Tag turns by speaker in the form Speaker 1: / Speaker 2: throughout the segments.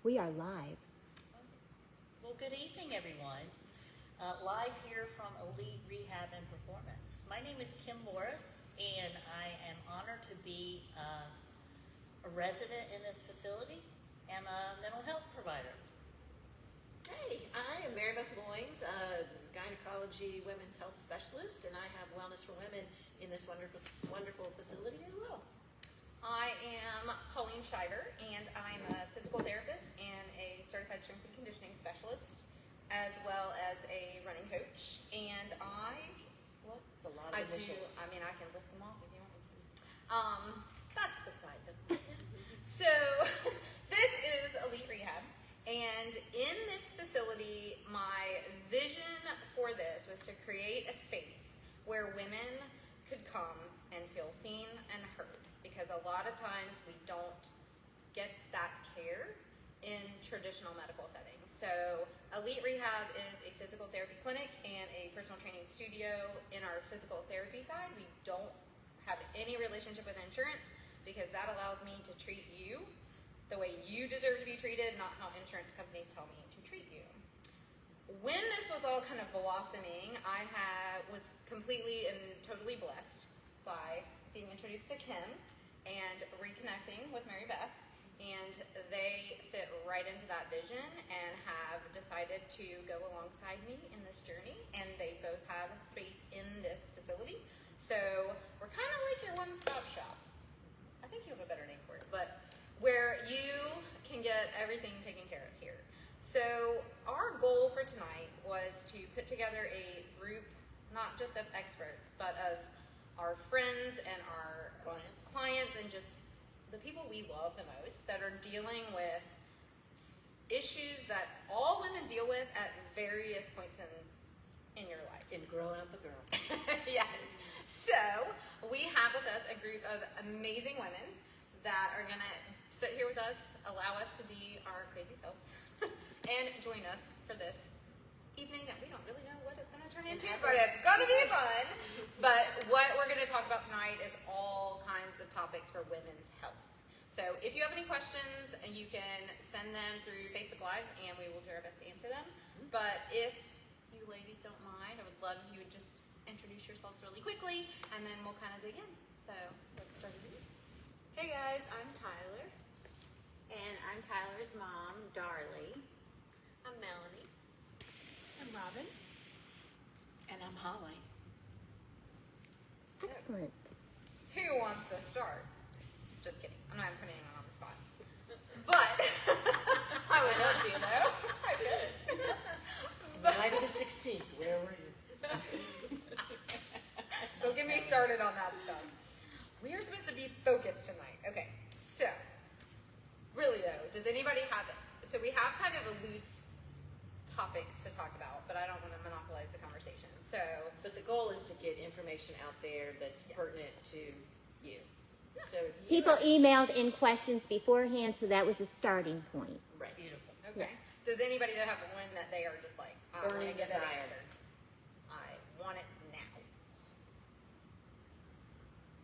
Speaker 1: We are live.
Speaker 2: Well, good evening, everyone. Live here from Elite Rehab and Performance. My name is Kim Morris, and I am honored to be a resident in this facility and a mental health provider.
Speaker 3: Hey, I am Mary Beth Loynes, a gynecology women's health specialist, and I have Wellness for Women in this wonderful facility as well.
Speaker 4: I am Colleen Scheider, and I'm a physical therapist and a certified strength and conditioning specialist, as well as a running coach. And
Speaker 3: It's a lot of initials.
Speaker 4: I mean, I can list them off if you want me to. That's beside the point. So, this is Elite Rehab, and in this facility, my vision for this was to create a space where women could come and feel seen and heard. Because a lot of times we don't get that care in traditional medical settings. So Elite Rehab is a physical therapy clinic and a personal training studio. In our physical therapy side, we don't have any relationship with insurance because that allows me to treat you the way you deserve to be treated, not how insurance companies tell me to treat you. When this was all kind of blossoming, I was completely and totally blessed by being introduced to Kim and reconnecting with Mary Beth, and they fit right into that vision and have decided to go alongside me in this journey, and they both have space in this facility. So we're kind of like your one-stop shop. I think you have a better name for it, but where you can get everything taken care of here. So our goal for tonight was to put together a group, not just of experts, but of our friends and our clients and just the people we love the most that are dealing with issues that all women deal with at various points in your life.
Speaker 3: In growing up a girl.
Speaker 4: Yes. So we have with us a group of amazing women that are going to sit here with us, allow us to be our crazy selves, and join us for this evening that we don't really know what it's going to turn into, but it's going to be fun. But what we're going to talk about tonight is all kinds of topics for women's health. So if you have any questions, you can send them through Facebook Live, and we will do our best to answer them. But if you ladies don't mind, I would love if you would just introduce yourselves really quickly, and then we'll kind of dig in. So let's start with you.
Speaker 5: Hey guys, I'm Tyler. And I'm Tyler's mom, Darlie. I'm Melanie.
Speaker 6: I'm Robin.
Speaker 3: And I'm Holly.
Speaker 4: So,
Speaker 1: Excellent.
Speaker 4: who wants to start? Just kidding. I'm not even putting anyone on the spot. But I would love to, though. I could.
Speaker 3: Night of the 16th, where were you?
Speaker 4: Don't get me started on that stuff. We are supposed to be focused tonight. Okay, so really though, does anybody have it? So we have kind of a loose topics to talk about, but I don't want to monopolize the conversation. So,
Speaker 3: But the goal is to get information out there that's pertinent to you.
Speaker 4: Yeah.
Speaker 3: So if you
Speaker 1: People emailed in questions beforehand, so that was a starting point.
Speaker 3: right.
Speaker 2: Beautiful.
Speaker 4: okay, does anybody have one that they are just like, I want to
Speaker 3: Burning
Speaker 4: get it
Speaker 3: desire.
Speaker 4: answered? I want it now.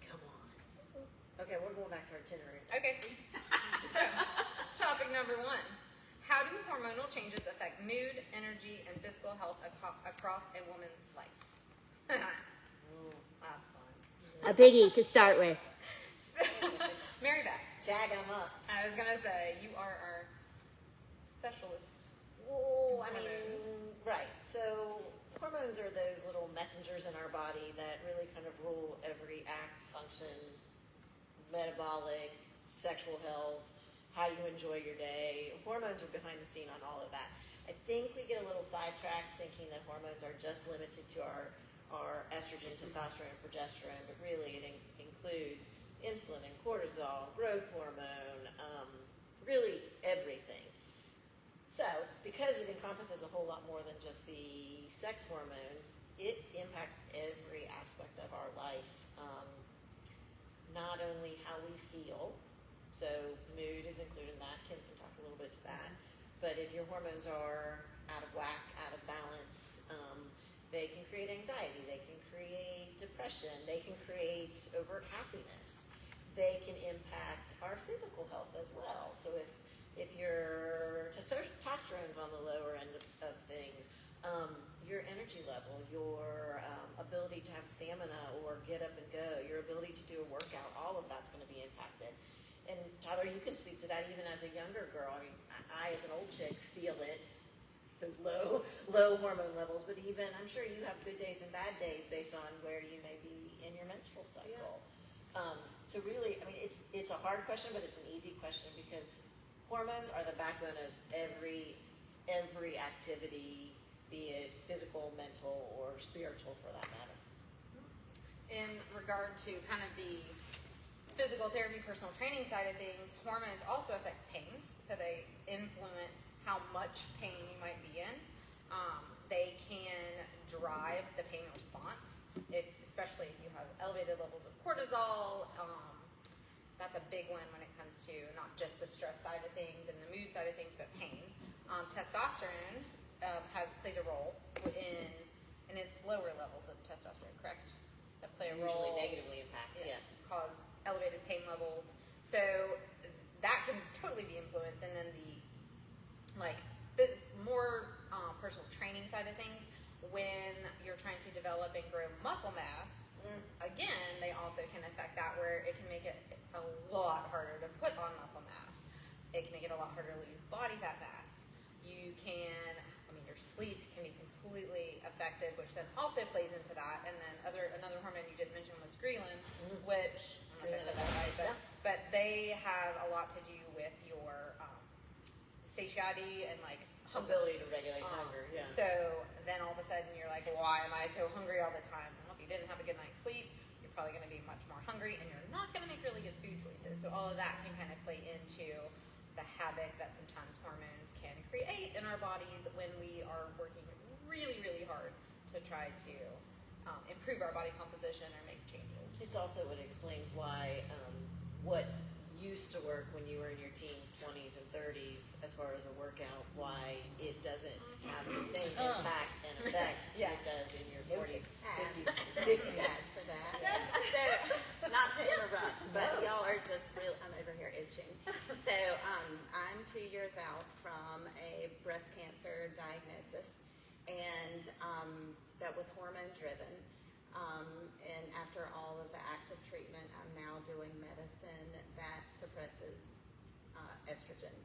Speaker 3: Come on. Okay, we're going back to our itinerary.
Speaker 4: Okay. So, topic number one. How do hormonal changes affect mood, energy, and physical health across a woman's life? That's fun.
Speaker 1: A biggie to start with.
Speaker 4: So, Mary Beth,
Speaker 3: Tag them up.
Speaker 4: I was going to say, you are our specialist.
Speaker 3: Well, I mean,
Speaker 4: Hormones.
Speaker 3: right. So hormones are those little messengers in our body that really kind of rule every act, function, metabolic, sexual health, how you enjoy your day. Hormones are behind the scene on all of that. I think we get a little sidetracked thinking that hormones are just limited to our estrogen, testosterone, and progesterone, but really it includes insulin and cortisol, growth hormone, really everything. So, because it encompasses a whole lot more than just the sex hormones, it impacts every aspect of our life. Not only how we feel, so mood is included in that. Kim can talk a little bit to that. But if your hormones are out of whack, out of balance, they can create anxiety, they can create depression, they can create overt happiness. They can impact our physical health as well. So if If your testosterone's on the lower end of things, your energy level, your ability to have stamina or get up and go, your ability to do a workout, all of that's going to be impacted. And Tyler, you can speak to that even as a younger girl. I mean, I as an old chick feel it, those low hormone levels, but even I'm sure you have good days and bad days based on where you may be in your menstrual cycle. So really, I mean, it's a hard question, but it's an easy question because hormones are the backbone of every activity, be it physical, mental, or spiritual for that matter.
Speaker 4: In regard to kind of the physical therapy, personal training side of things, hormones also affect pain. So they influence how much pain you might be in. They can drive the pain response, especially if you have elevated levels of cortisol. That's a big one when it comes to not just the stress side of things and the mood side of things, but pain. Testosterone plays a role and it's lower levels of testosterone, correct? That play a role.
Speaker 3: Usually negatively impact, yeah.
Speaker 4: Cause elevated pain levels. So that can totally be influenced. And then the more personal training side of things, when you're trying to develop and grow muscle mass, again, they also can affect that, where it can make it a lot harder to put on muscle mass. It can make it a lot harder to lose body fat mass. You can, your sleep can be completely affected, which then also plays into that. And then another hormone you didn't mention was ghrelin, which, I don't know if I said that right, but they have a lot to do with your satiety and
Speaker 3: ability to regulate hunger, yeah.
Speaker 4: So then all of a sudden you're like, why am I so hungry all the time? Well, if you didn't have a good night's sleep, you're probably going to be much more hungry, and you're not going to make really good food choices. So all of that can kind of play into the havoc that sometimes hormones can create in our bodies when we are working really, really hard to try to improve our body composition or make changes.
Speaker 3: It's also what explains why what used to work when you were in your teens, 20s, and 30s as far as a workout, why it doesn't have the same impact and effect it does in your 40s, 50s, 60s.
Speaker 5: For that. So, not to interrupt, but y'all are just real. I'm over here itching. So, I'm 2 years out from a breast cancer diagnosis, and that was hormone driven. And after all of the active treatment, I'm now doing medicine that suppresses estrogen.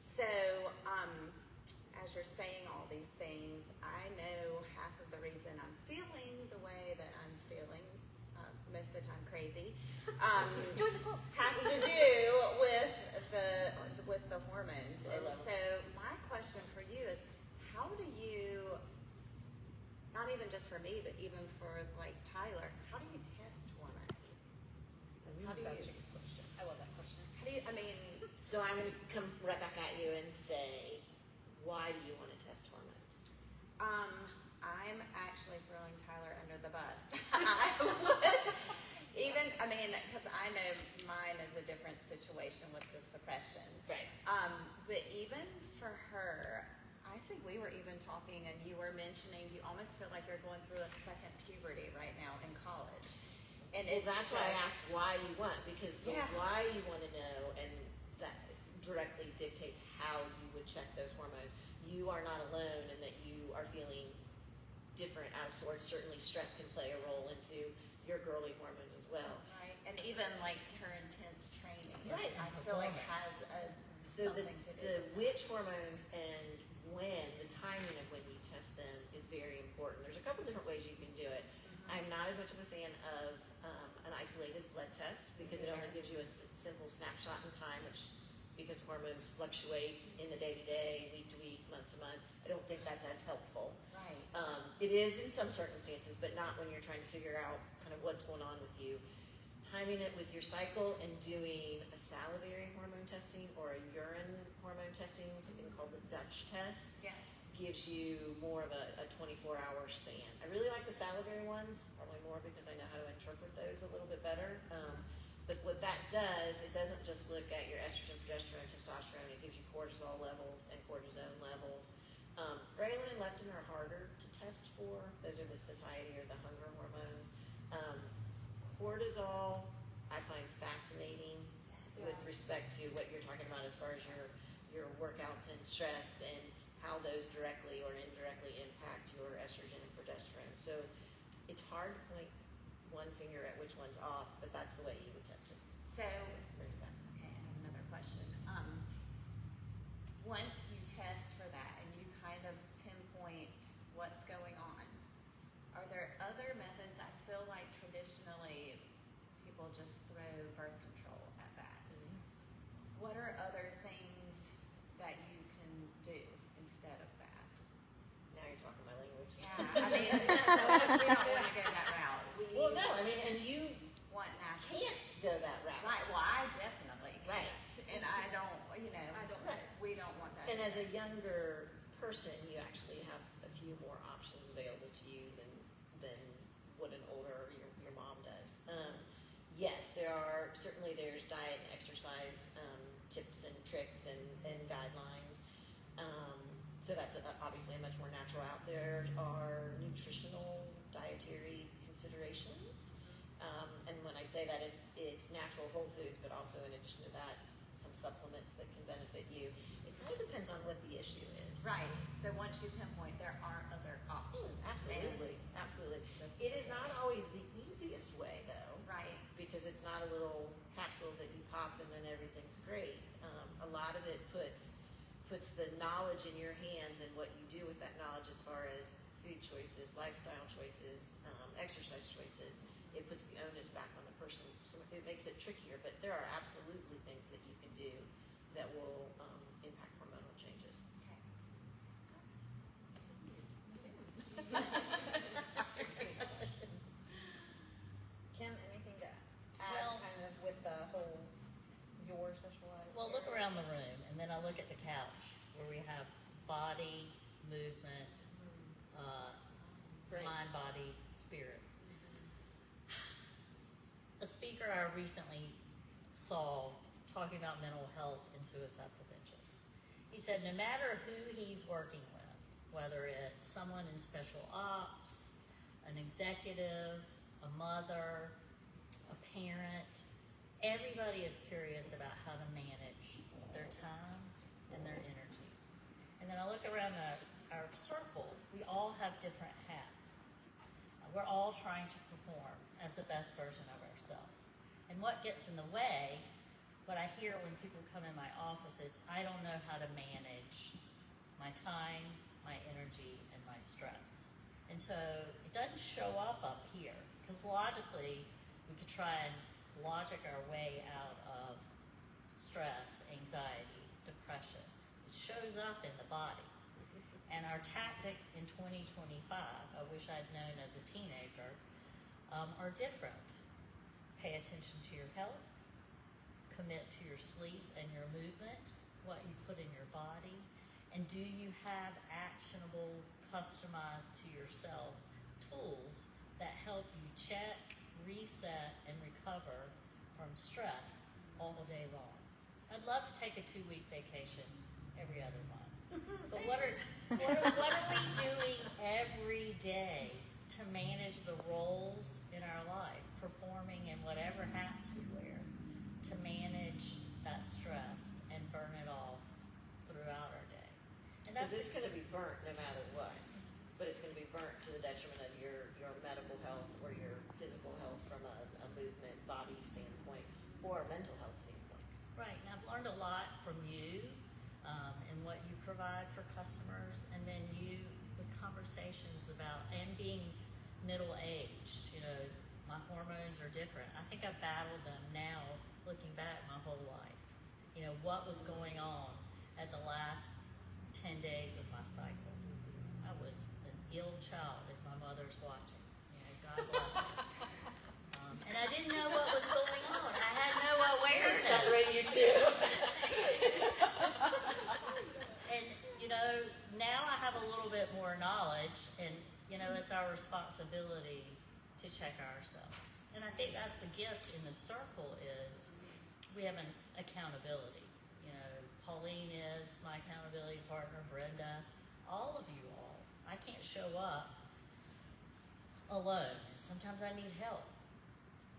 Speaker 5: So, as you're saying all these things, I know half of the reason I'm feeling the way that I'm feeling, most of the time crazy, has to do with the hormones. And so, my question for you is, how do you, not even just for me, but even for Tyler, how do you test hormones? How do you?
Speaker 4: Such a good question. I love that question.
Speaker 5: How do you?
Speaker 3: So I'm going to come right back at you and say, why do you want to test hormones?
Speaker 5: I'm actually throwing Tyler under the bus. Because I know mine is a different situation with the suppression.
Speaker 3: Right.
Speaker 5: But even for her, I think we were even talking, and you were mentioning you almost feel like you're going through a second puberty right now in college. And
Speaker 3: that's why I asked why you want, because the why you want to know, and that directly dictates how you would check those hormones. You are not alone in that you are feeling different out of sorts. Certainly stress can play a role into your girly hormones as well.
Speaker 5: Right. And even her intense training,
Speaker 3: right.
Speaker 5: I feel like has something to do with
Speaker 3: which hormones and when, the timing of when you test them is very important. There's a couple different ways you can do it. I'm not as much of a fan of an isolated blood test because it only gives you a simple snapshot in time, because hormones fluctuate in the day-to-day, week-to-week, month-to-month. I don't think that's as helpful.
Speaker 5: Right.
Speaker 3: It is in some circumstances, but not when you're trying to figure out kind of what's going on with you. Timing it with your cycle and doing a salivary hormone testing or a urine hormone testing, something called the Dutch test.
Speaker 5: Yes.
Speaker 3: Gives you more of a 24-hour span. I really like the salivary ones, probably more because I know how to interpret those a little bit better. But what that does, it doesn't just look at your estrogen, progesterone, testosterone. It gives you cortisol levels and cortisone levels. Ghrelin and leptin are harder to test for. Those are the satiety or the hunger hormones. Cortisol, I find fascinating with respect to what you're talking about as far as your your workouts and stress and how those directly or indirectly impact your estrogen and progesterone. So it's hard to point one finger at which one's off, but that's the way you would test it.
Speaker 5: So,
Speaker 3: Brings it back.
Speaker 5: okay, I have another question. Once you test for that and you kind of pinpoint what's going on, are there other methods? I feel like traditionally people just throw birth control at that. What are other things that you can do instead of that?
Speaker 3: Now you're talking my language.
Speaker 5: Yeah, I mean, so we don't want to go that route. We
Speaker 3: Well, no, I mean, and you
Speaker 5: want natural.
Speaker 3: can't go that route.
Speaker 5: Right, well, I definitely can't.
Speaker 3: Right.
Speaker 5: And I don't,
Speaker 4: I don't.
Speaker 3: Right.
Speaker 5: we don't want that.
Speaker 3: And as a younger person, you actually have a few more options available to you than what an older your mom does. Yes, there's diet and exercise tips and tricks and guidelines. So that's obviously a much more natural out. There are nutritional dietary considerations. And when I say that, it's natural whole foods, but also in addition to that, some supplements that can benefit you. It kind of depends on what the issue is.
Speaker 5: Right, so once you pinpoint, there are other options.
Speaker 3: Absolutely, absolutely.
Speaker 5: Just-
Speaker 3: It is not always the easiest way, though,
Speaker 5: Right,
Speaker 3: because it's not a little capsule that you pop and then everything's great. A lot of it puts the knowledge in your hands and what you do with that knowledge as far as food choices, lifestyle choices, exercise choices. It puts the onus back on the person, so it makes it trickier. But there are absolutely things that you can do that will impact hormonal changes.
Speaker 5: okay. That's good.
Speaker 4: Kim, anything to add
Speaker 2: Well-
Speaker 4: kind of with the whole your specialized?
Speaker 2: Well, look
Speaker 4: area?
Speaker 2: around the room, and then I look at the couch where we have body, movement,
Speaker 3: Right.
Speaker 2: mind, body, spirit. A speaker I recently saw talking about mental health and suicide prevention. He said no matter who he's working with, whether it's someone in special ops, an executive, a mother, a parent, everybody is curious about how to manage their time and their energy. And then I look around our circle, we all have different hats. We're all trying to perform as the best version of ourselves. And what gets in the way, what I hear when people come in my office is, I don't know how to manage my time, my energy, and my stress. And so it doesn't show up here, because logically, we could try and logic our way out of stress, anxiety, depression. It shows up in the body. And our tactics in 2025, I wish I'd known as a teenager, are different. Pay attention to your health, commit to your sleep and your movement, what you put in your body, and do you have actionable, customized to yourself tools that help you check, reset, and recover from stress all day long. I'd love to take a 2-week vacation every other month. But what are we doing every day to manage the roles in our life, performing in whatever hats we wear, to manage that stress and burn it off throughout our day? And
Speaker 3: Because
Speaker 2: that's
Speaker 3: it's going to be burnt no matter what, but it's going to be burnt to the detriment of your medical health or your physical health from a movement, body standpoint, or a mental health standpoint.
Speaker 2: right. And I've learned a lot from you and what you provide for customers, and then you with conversations about, and being middle-aged, my hormones are different. I think I've battled them now, looking back my whole life. What was going on at the last 10 days of my cycle. I was an ill child, if my mother's watching. God bless her. And I didn't know what was going on. I had no awareness.
Speaker 3: Separating you two.
Speaker 2: And, now I have a little bit more knowledge, and, it's our responsibility to check ourselves. And I think that's the gift in the circle is we have an accountability. Pauline is my accountability partner, Brenda, all of you all. I can't show up alone. And sometimes I need help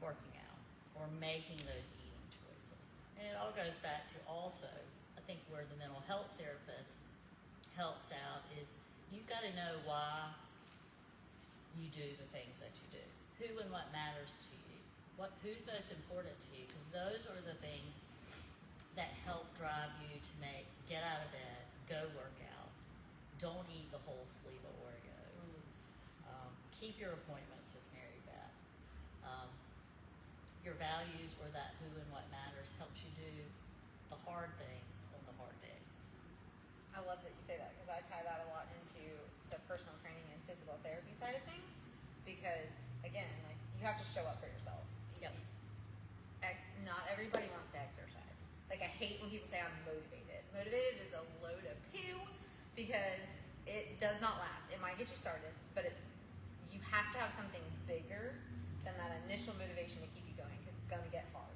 Speaker 2: working out or making those eating choices. And it all goes back to also, I think think where the mental health therapist helps out is you've got to know why you do the things that you do. Who and what matters to you. Who's most important to you? Because those are the things that help drive you to get out of bed, go work out. Don't eat the whole sleeve of Oreos. Keep your appointments with Mary Beth. Your values or that who and what matters helps you do the hard things on the hard days.
Speaker 4: I love that you say that because I tie that a lot into the personal training and physical therapy side of things because, again, like you have to show up for yourself.
Speaker 2: Yep.
Speaker 4: Not everybody wants to exercise. Like I hate when people say I'm motivated. Motivated is a load of poo because it does not last. It might get you started, but you have to have something bigger than that initial motivation to keep you going because it's going to get hard.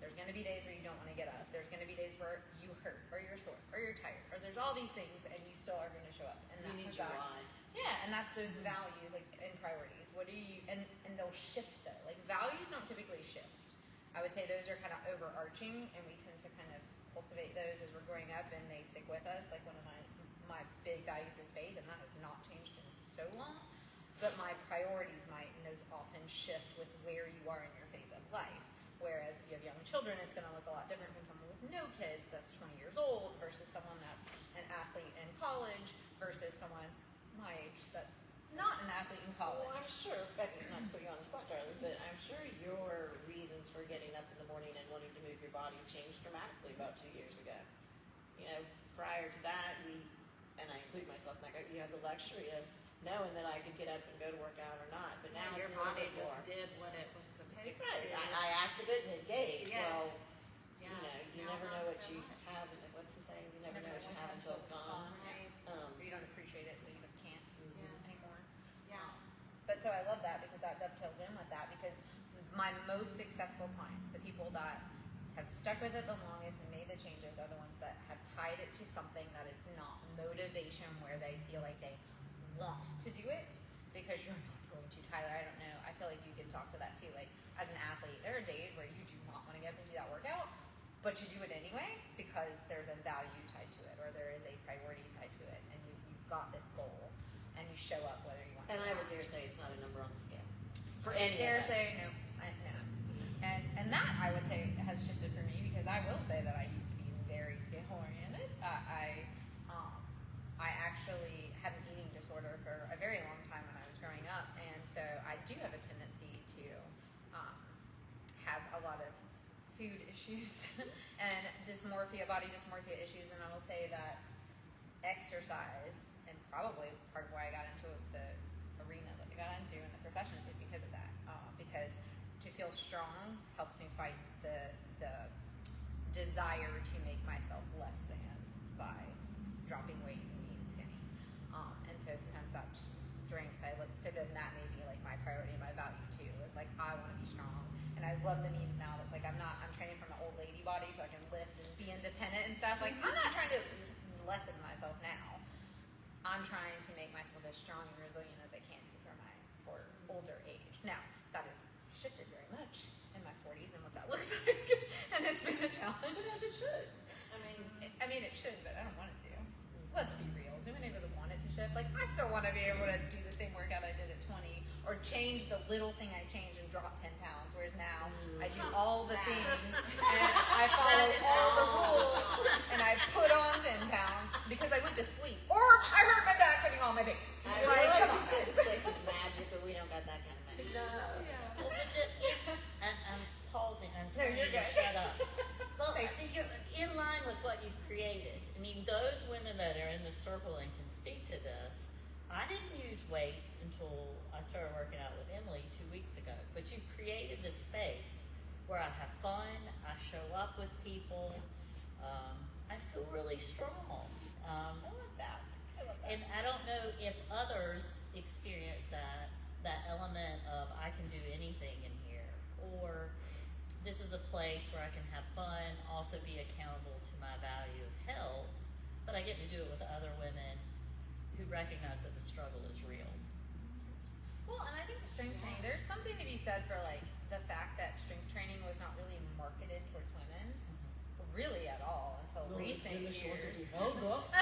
Speaker 4: There's going to be days where you don't want to get up. There's going to be days where you hurt or you're sore or you're tired or there's all these things and you still are going to show up. And
Speaker 3: You
Speaker 4: that
Speaker 3: need
Speaker 4: comes
Speaker 3: your
Speaker 4: back.
Speaker 3: why.
Speaker 4: Yeah, and that's those values like and priorities. What do you and they'll shift though. Like values don't typically shift. I would say those are kind of overarching and we tend to kind of cultivate those as we're growing up and they stick with us. Like one of my big values is faith and that has not changed in so long. But my priorities might, and those often shift with where you are in your phase of life. Whereas if you have young children, it's going to look a lot different from someone with no kids that's 20 years old versus someone that's an athlete in college versus someone my age that's not an athlete in college.
Speaker 3: Well, I'm sure, Becky, not to put you on the spot, darling, but I'm sure your reasons for getting up in the morning and wanting to move your body changed dramatically about 2 years ago. You know, prior to that, and I include myself in that, you have the luxury of knowing that I could get up and go to work out or not, but now
Speaker 5: your
Speaker 3: it's a little
Speaker 5: body
Speaker 3: bit
Speaker 5: just
Speaker 3: more.
Speaker 5: did what it was supposed
Speaker 3: Right.
Speaker 5: to.
Speaker 3: I asked of it and it gave.
Speaker 5: Yes.
Speaker 3: Well,
Speaker 5: Yeah.
Speaker 3: you
Speaker 5: Now
Speaker 3: never
Speaker 5: not
Speaker 3: know what
Speaker 5: so
Speaker 3: you
Speaker 5: much.
Speaker 3: have. What's the saying? You never know what you have until it's gone.
Speaker 4: Right. Or you don't appreciate it so you can't
Speaker 5: Yes.
Speaker 4: anymore.
Speaker 5: Yeah.
Speaker 4: But so I love that because that dovetails in with that because my most successful clients, the people that have stuck with it the longest and made the changes are the ones that have tied it to something that it's not motivation where they feel like they want to do it because you're not going to. Tyler, I don't know. I feel like you can talk to that too. Like as an athlete, there are days where you do not want to get up and do that workout, but you do it anyway because there's a value tied to it or there is a priority tied to it and you've got this goal and you show up whether you want to.
Speaker 3: And I
Speaker 4: or
Speaker 3: would
Speaker 4: not.
Speaker 3: dare say it's not a number on the scale for any
Speaker 4: Dare
Speaker 3: of us.
Speaker 4: say no, no. And that I would say has shifted for me because I will say that I used to be very scale oriented. I actually had an eating disorder for a very long time when I was growing up, and so I do have a tendency to have a lot of food issues and body dysmorphia issues. And I will say that exercise, and probably part of why I got into the arena that I got into in the profession, is because of that. Because to feel strong helps me fight the desire to make myself less than by dropping weight and being skinny. And so sometimes that strength, so then that may be like my priority and my value too. Is like I want to be strong, and I love the memes now. That's like I'm training from an old lady body so I can lift and be independent and stuff. Like I'm not trying to lessen myself now. I'm trying to make myself as strong and resilient as I can be for older age. Now that has shifted very much in my 40s and what that looks like, and it's been a challenge.
Speaker 3: But as it should.
Speaker 4: I mean, it should, but I don't want it to. Let's be real. Do any of us want it to shift? Like, I still want to be able to do the same workout I did at 20, or change the little thing I changed and drop 10 pounds. Whereas now, I do all the things, and I follow all the rules, and I put on 10 pounds because I went to sleep, or I hurt my back putting on my pants.
Speaker 3: I
Speaker 4: Like,
Speaker 3: realize
Speaker 4: come
Speaker 3: you
Speaker 4: on.
Speaker 3: said this place is magic, but we don't got that kind of magic.
Speaker 4: No.
Speaker 2: Well, I'm pausing. I'm
Speaker 4: No,
Speaker 2: telling
Speaker 4: you're
Speaker 2: you to
Speaker 4: good.
Speaker 2: shut up. Well, I think you're in line with what you've created. I mean, those women that are in the circle and can speak to this, I didn't use weights until I started working out with Emily 2 weeks ago. But you've created this space where I have fun, I show up with people, I feel really strong.
Speaker 4: I love that.
Speaker 2: And I don't know if others experience that element of I can do anything in here, or this is a place where I can have fun, also be accountable to my value of health, but I get to do it with other women who recognize that the struggle is real.
Speaker 4: Well, and I think the strength training, there's something to be said for like the fact that strength training was not really marketed towards women really at all until recent years.
Speaker 7: Held up.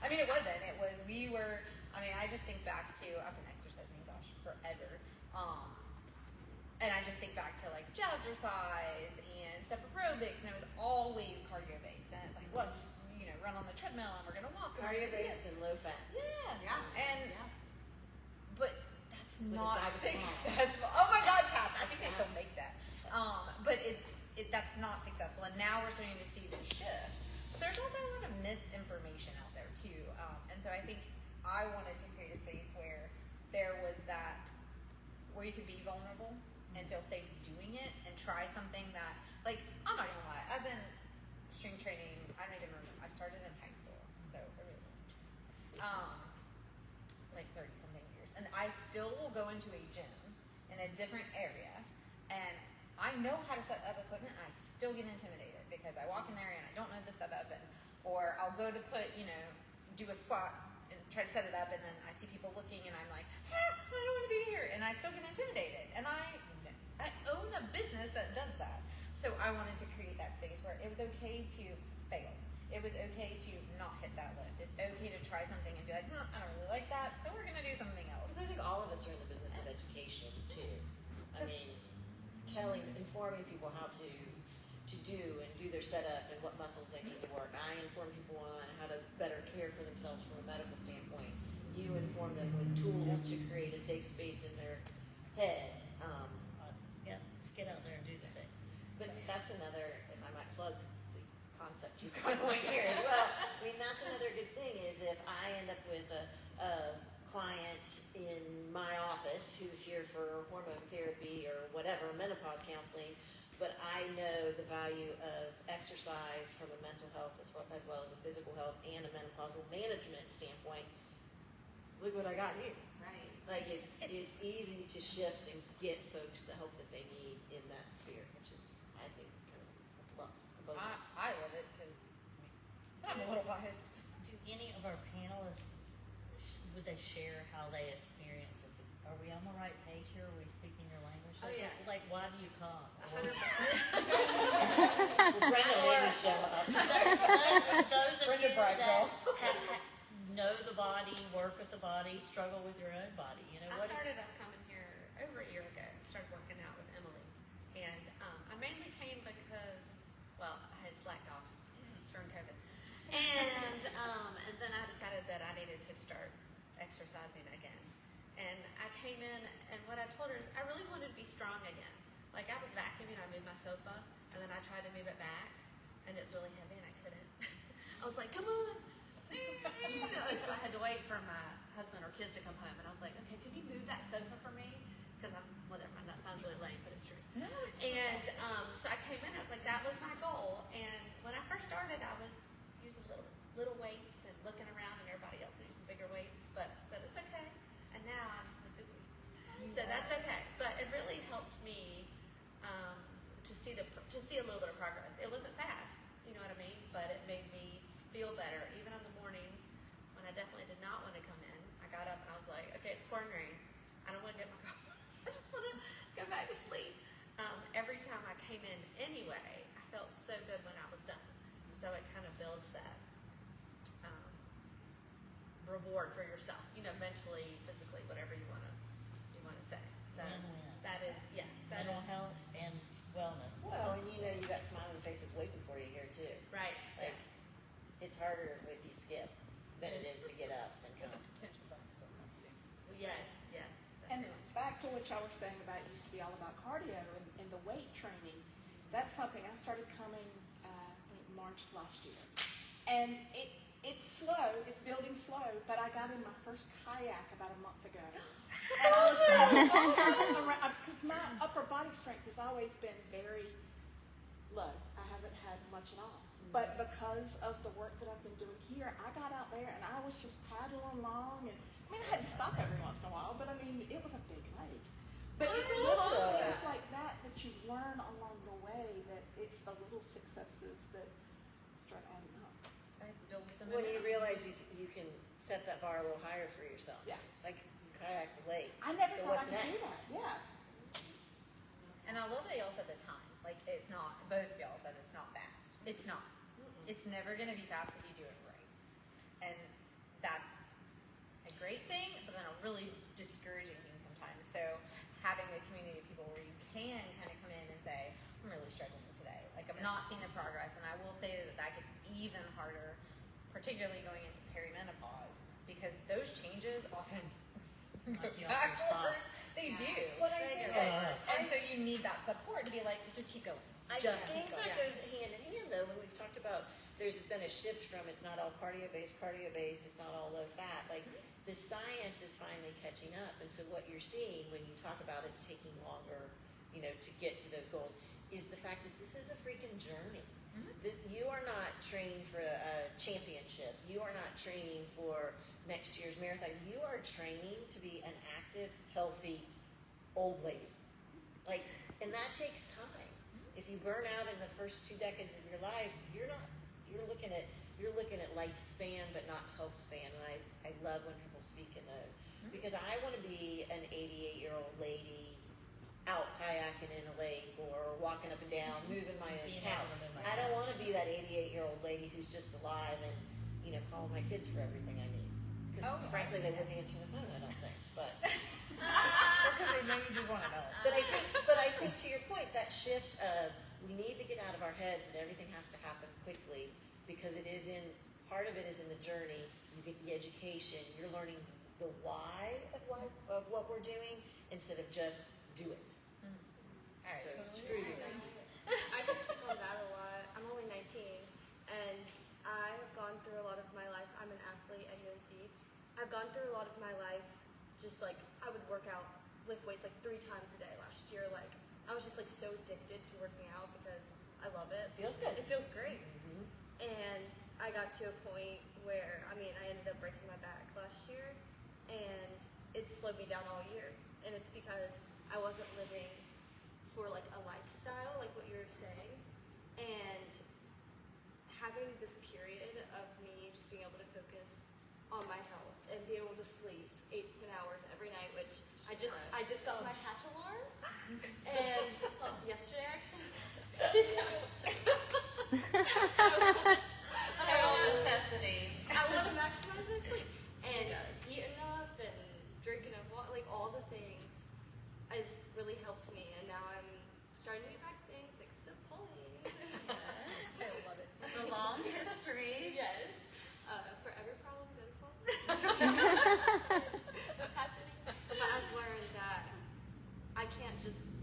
Speaker 4: I mean, it wasn't. It was, we were, I mean, I just think back to, I've been exercising, gosh, forever. And I just think back to like jazzercise and step aerobics, and it was always cardio based. And it's like, let's, run on the treadmill and we're going to walk.
Speaker 3: Cardio based and low fat.
Speaker 4: Yeah. And, but that's
Speaker 3: With a
Speaker 4: not
Speaker 3: side of the
Speaker 4: successful. Oh my God, Tap. I think they still make that. But that's not successful. And now we're starting to see the shift. But there's also a lot of misinformation out there too. And so I think I wanted to create a space where there was that, where you could be vulnerable and feel safe doing it and try something that, like, I'm not gonna lie, I've been string training, I don't even remember, I started in high school, so I really long like 30 something years, and I still will go into a gym in a different area, and I know how to set up equipment, and I still get intimidated because I walk in there and I don't know the setup, or I'll go to put, do a squat and try to set it up, and then I see people looking, and I'm like, I don't want to be here, and I still get intimidated, and I own a business that does that. So I wanted to create that space where it was okay to fail. It was okay to not hit that lift. It's okay to try something and be like, I don't really like that, so we're gonna do something else.
Speaker 3: Because I think all of us are in the business of education too. I mean, informing people how to do and do their setup and what muscles they need to work. I inform people on how to better care for themselves from a medical standpoint. You inform them with tools to create a safe space in their head.
Speaker 2: Yeah, get out there and do the things.
Speaker 3: But that's another, if I might plug the concept you've got going here as well. I mean, that's another good thing is if I end up with a client in my office who's here for hormone therapy or whatever, menopause counseling, but I know the value of exercise from a mental health as well as a physical health and a menopausal management standpoint, look what I got here.
Speaker 5: Right.
Speaker 3: Like it's easy to shift and get folks the help that they need in that sphere, which is, I think, kind of a plus.
Speaker 4: I love it because I'm a little biased.
Speaker 2: Do any of our panelists, would they share how they experience this? Are we on the right page here? Are we speaking your language?
Speaker 4: Oh, yes.
Speaker 2: Like, why do you come?
Speaker 4: 100%.
Speaker 3: Brenda made me show up.
Speaker 2: Those of
Speaker 4: Brenda
Speaker 2: you
Speaker 4: Bride
Speaker 2: that
Speaker 4: girl.
Speaker 2: know the body, work with the body, struggle with your own body,
Speaker 8: I started coming here over a year ago. Started working out with Emily, and I mainly came because, well, I had slacked off during COVID, and then I decided that I needed to start exercising again. And I came in, and what I told her is I really wanted to be strong again. Like I was vacuuming, I moved my sofa, and then I tried to move it back, and it was really heavy, and I couldn't. I was like, come on. And so I had to wait for my husband or kids to come home, and I was like, okay, can you move that sofa for me? Because well, never mind, that sounds really lame, but it's true.
Speaker 4: No.
Speaker 8: And so I came in, I was like, that was my goal. And when I first started, I was using little weights and looking around, and everybody else was using bigger weights, but I said, it's okay. And now I'm using the big weights. So that's okay. But it really helped me to see a little bit of progress. It wasn't fast, you know what I mean? But it made me feel better. Even on the mornings when I definitely did not want to come in, I got up and I was like, okay, it's pouring rain. I don't want to get in my car. I just want to go back to sleep. Every time I came in anyway, I felt so good when I was done. So it kind of builds that reward for yourself, mentally, physically, whatever you want to say. So
Speaker 2: Win-win.
Speaker 8: that is, that
Speaker 2: mental
Speaker 8: is
Speaker 2: health and wellness.
Speaker 3: Well, and you got smiling faces waiting for you here too.
Speaker 8: right.
Speaker 3: Like,
Speaker 8: Yes.
Speaker 3: it's harder if you skip than it is to get up and
Speaker 4: With
Speaker 3: come.
Speaker 4: the potential bonus of that too.
Speaker 8: Yes.
Speaker 6: And
Speaker 8: Definitely.
Speaker 6: back to what y'all were saying about it used to be all about cardio and the weight training. That's something I started coming, I think March of last year. And it's slow, it's building slow, but I got in my first kayak about a month ago. And I was because my upper body strength has always been very low. I haven't had much at all. But because of the work that I've been doing here, I got out there and I was just paddling along. And I mean, I had to stop every once in a while, but I mean, it was a big lake. But it's little things like that you learn along the way, that it's the little successes that start adding up.
Speaker 4: That builds the
Speaker 3: When you
Speaker 4: momentum.
Speaker 3: realize you can set that bar a little higher for yourself.
Speaker 6: Yeah.
Speaker 3: Like you kayak the lake.
Speaker 6: I never
Speaker 3: So
Speaker 6: thought I
Speaker 3: what's
Speaker 6: could do
Speaker 3: next?
Speaker 6: that. Yeah.
Speaker 4: And I love that y'all said the time. Like, it's not, both of y'all said it's not fast. It's not. It's never going to be fast if you do it right. And that's a great thing, but then a really discouraging thing sometimes. So having a community of people where you can kind of come in and say, I'm really struggling today. Like, I'm not seeing the progress. And I will say that that gets even harder, particularly going into perimenopause, because those changes often go
Speaker 2: Like you have to stop.
Speaker 4: backwards. They do.
Speaker 3: But I think
Speaker 4: And so you need that support to be like, just keep going.
Speaker 3: I
Speaker 4: Just
Speaker 3: think
Speaker 4: keep going.
Speaker 3: that goes hand in hand though, when we've talked about there's been a shift from it's not all cardio based, it's not all low fat. Like the science is finally catching up. And so what you're seeing when you talk about it's taking longer, you know, to get to those goals is the fact that this is a freaking journey. This, you are not training for a championship. You are not training for next year's marathon. You are training to be an active, healthy, old lady. Like, and that takes time. If you burn out in the first 2 decades of your life, you're looking at lifespan, but not health span. And I love when people speak in those because I want to be an 88-year-old lady out kayaking in a lake or walking up and down, moving my own couch. I don't want to be that 88-year-old lady who's just alive and, you know, calling my kids for everything I need. Because frankly, they wouldn't answer the phone, I don't think. But
Speaker 4: Because they know you just want to know.
Speaker 3: but I think to your point, that shift of we need to get out of our heads that everything has to happen quickly because part of it is in the journey. You get the education, you're learning the why of what we're doing instead of just do it.
Speaker 4: All right.
Speaker 3: So screw you, Nike.
Speaker 7: I can speak on that a lot. I'm only 19, and I've gone through a lot of my life. I'm an athlete at UNC. I've gone through a lot of my life just like I would work out, lift weights like 3 times a day last year. Like I was just like so addicted to working out because I love it.
Speaker 3: Feels good.
Speaker 7: It feels great. And I got to a point where, I ended up breaking my back last year, and it slowed me down all year. And it's because I wasn't living for like a lifestyle, like what you were saying, and having this period of me just being able to focus on my health and be able to sleep 8 to 10 hours every night, which I just got my hatch alarm, and yesterday actually, just
Speaker 5: Total necessity.
Speaker 7: I want to maximize my sleep and eat enough and drink enough water, like all the things has really helped me, and now I'm starting to get back to things like supporting. I love it.
Speaker 5: The long history.
Speaker 7: Yes. For every problem, go to What's happening? But I've learned that I can't just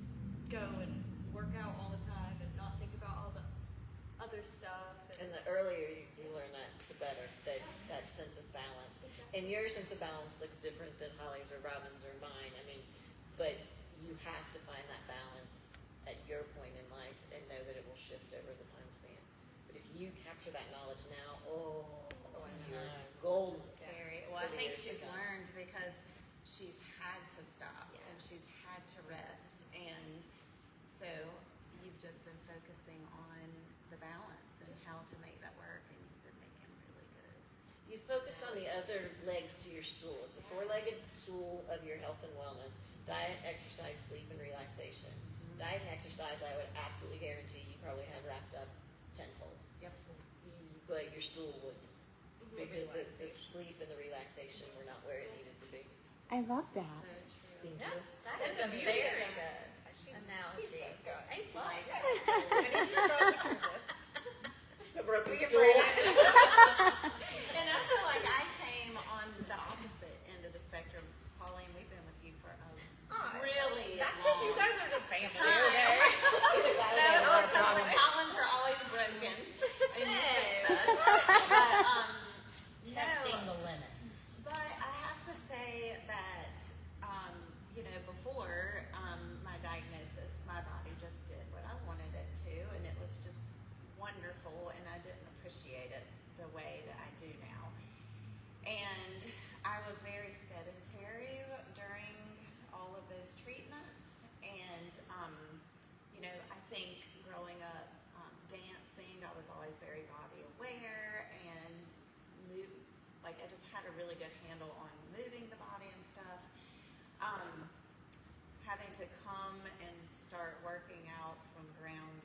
Speaker 7: go and work out all the time and not think about all the other stuff.
Speaker 3: And the earlier you learn that, the better, that sense of balance. And your sense of balance looks different than Holly's or Robin's or mine. But you have to find that balance at your point in life and know that it will shift over the time span. But if you capture that knowledge now, you're gold.
Speaker 5: Scary. Well, I think she's learned because she's had to stop and she's had to rest. And so you've just been focusing on the balance and how to make that work, and you've been making really good.
Speaker 3: You focused on the other legs to your stool. It's a 4-legged stool of your health and wellness. Diet, exercise, sleep, and relaxation. Diet and exercise, I would absolutely guarantee you probably had wrapped up tenfold.
Speaker 5: Yep.
Speaker 3: But your stool was, because the sleep and the relaxation were not where it needed to be.
Speaker 1: I love that.
Speaker 5: So true.
Speaker 4: Yeah, that is a very good analogy. A plus. I need you to draw a picture of this.
Speaker 3: A broken
Speaker 4: We can
Speaker 3: stool.
Speaker 5: And I feel like I came on the opposite end of the spectrum. Pauline, we've been with you for a really
Speaker 4: That's because you
Speaker 5: long
Speaker 4: guys are just family.
Speaker 5: time.
Speaker 4: Okay?
Speaker 5: That was because the Collins are always broken. And you fix us. But,
Speaker 2: Testing
Speaker 5: no.
Speaker 2: the limits.
Speaker 5: But I have to say that, before my diagnosis, my body just did what I wanted it to, and it was just wonderful, and I didn't appreciate it the way that I do now. And I was very sedentary during all of those treatments, and, I think growing up dancing, I was always very body aware, and I just had a really good handle on moving the body and stuff. Having to come and start working out from ground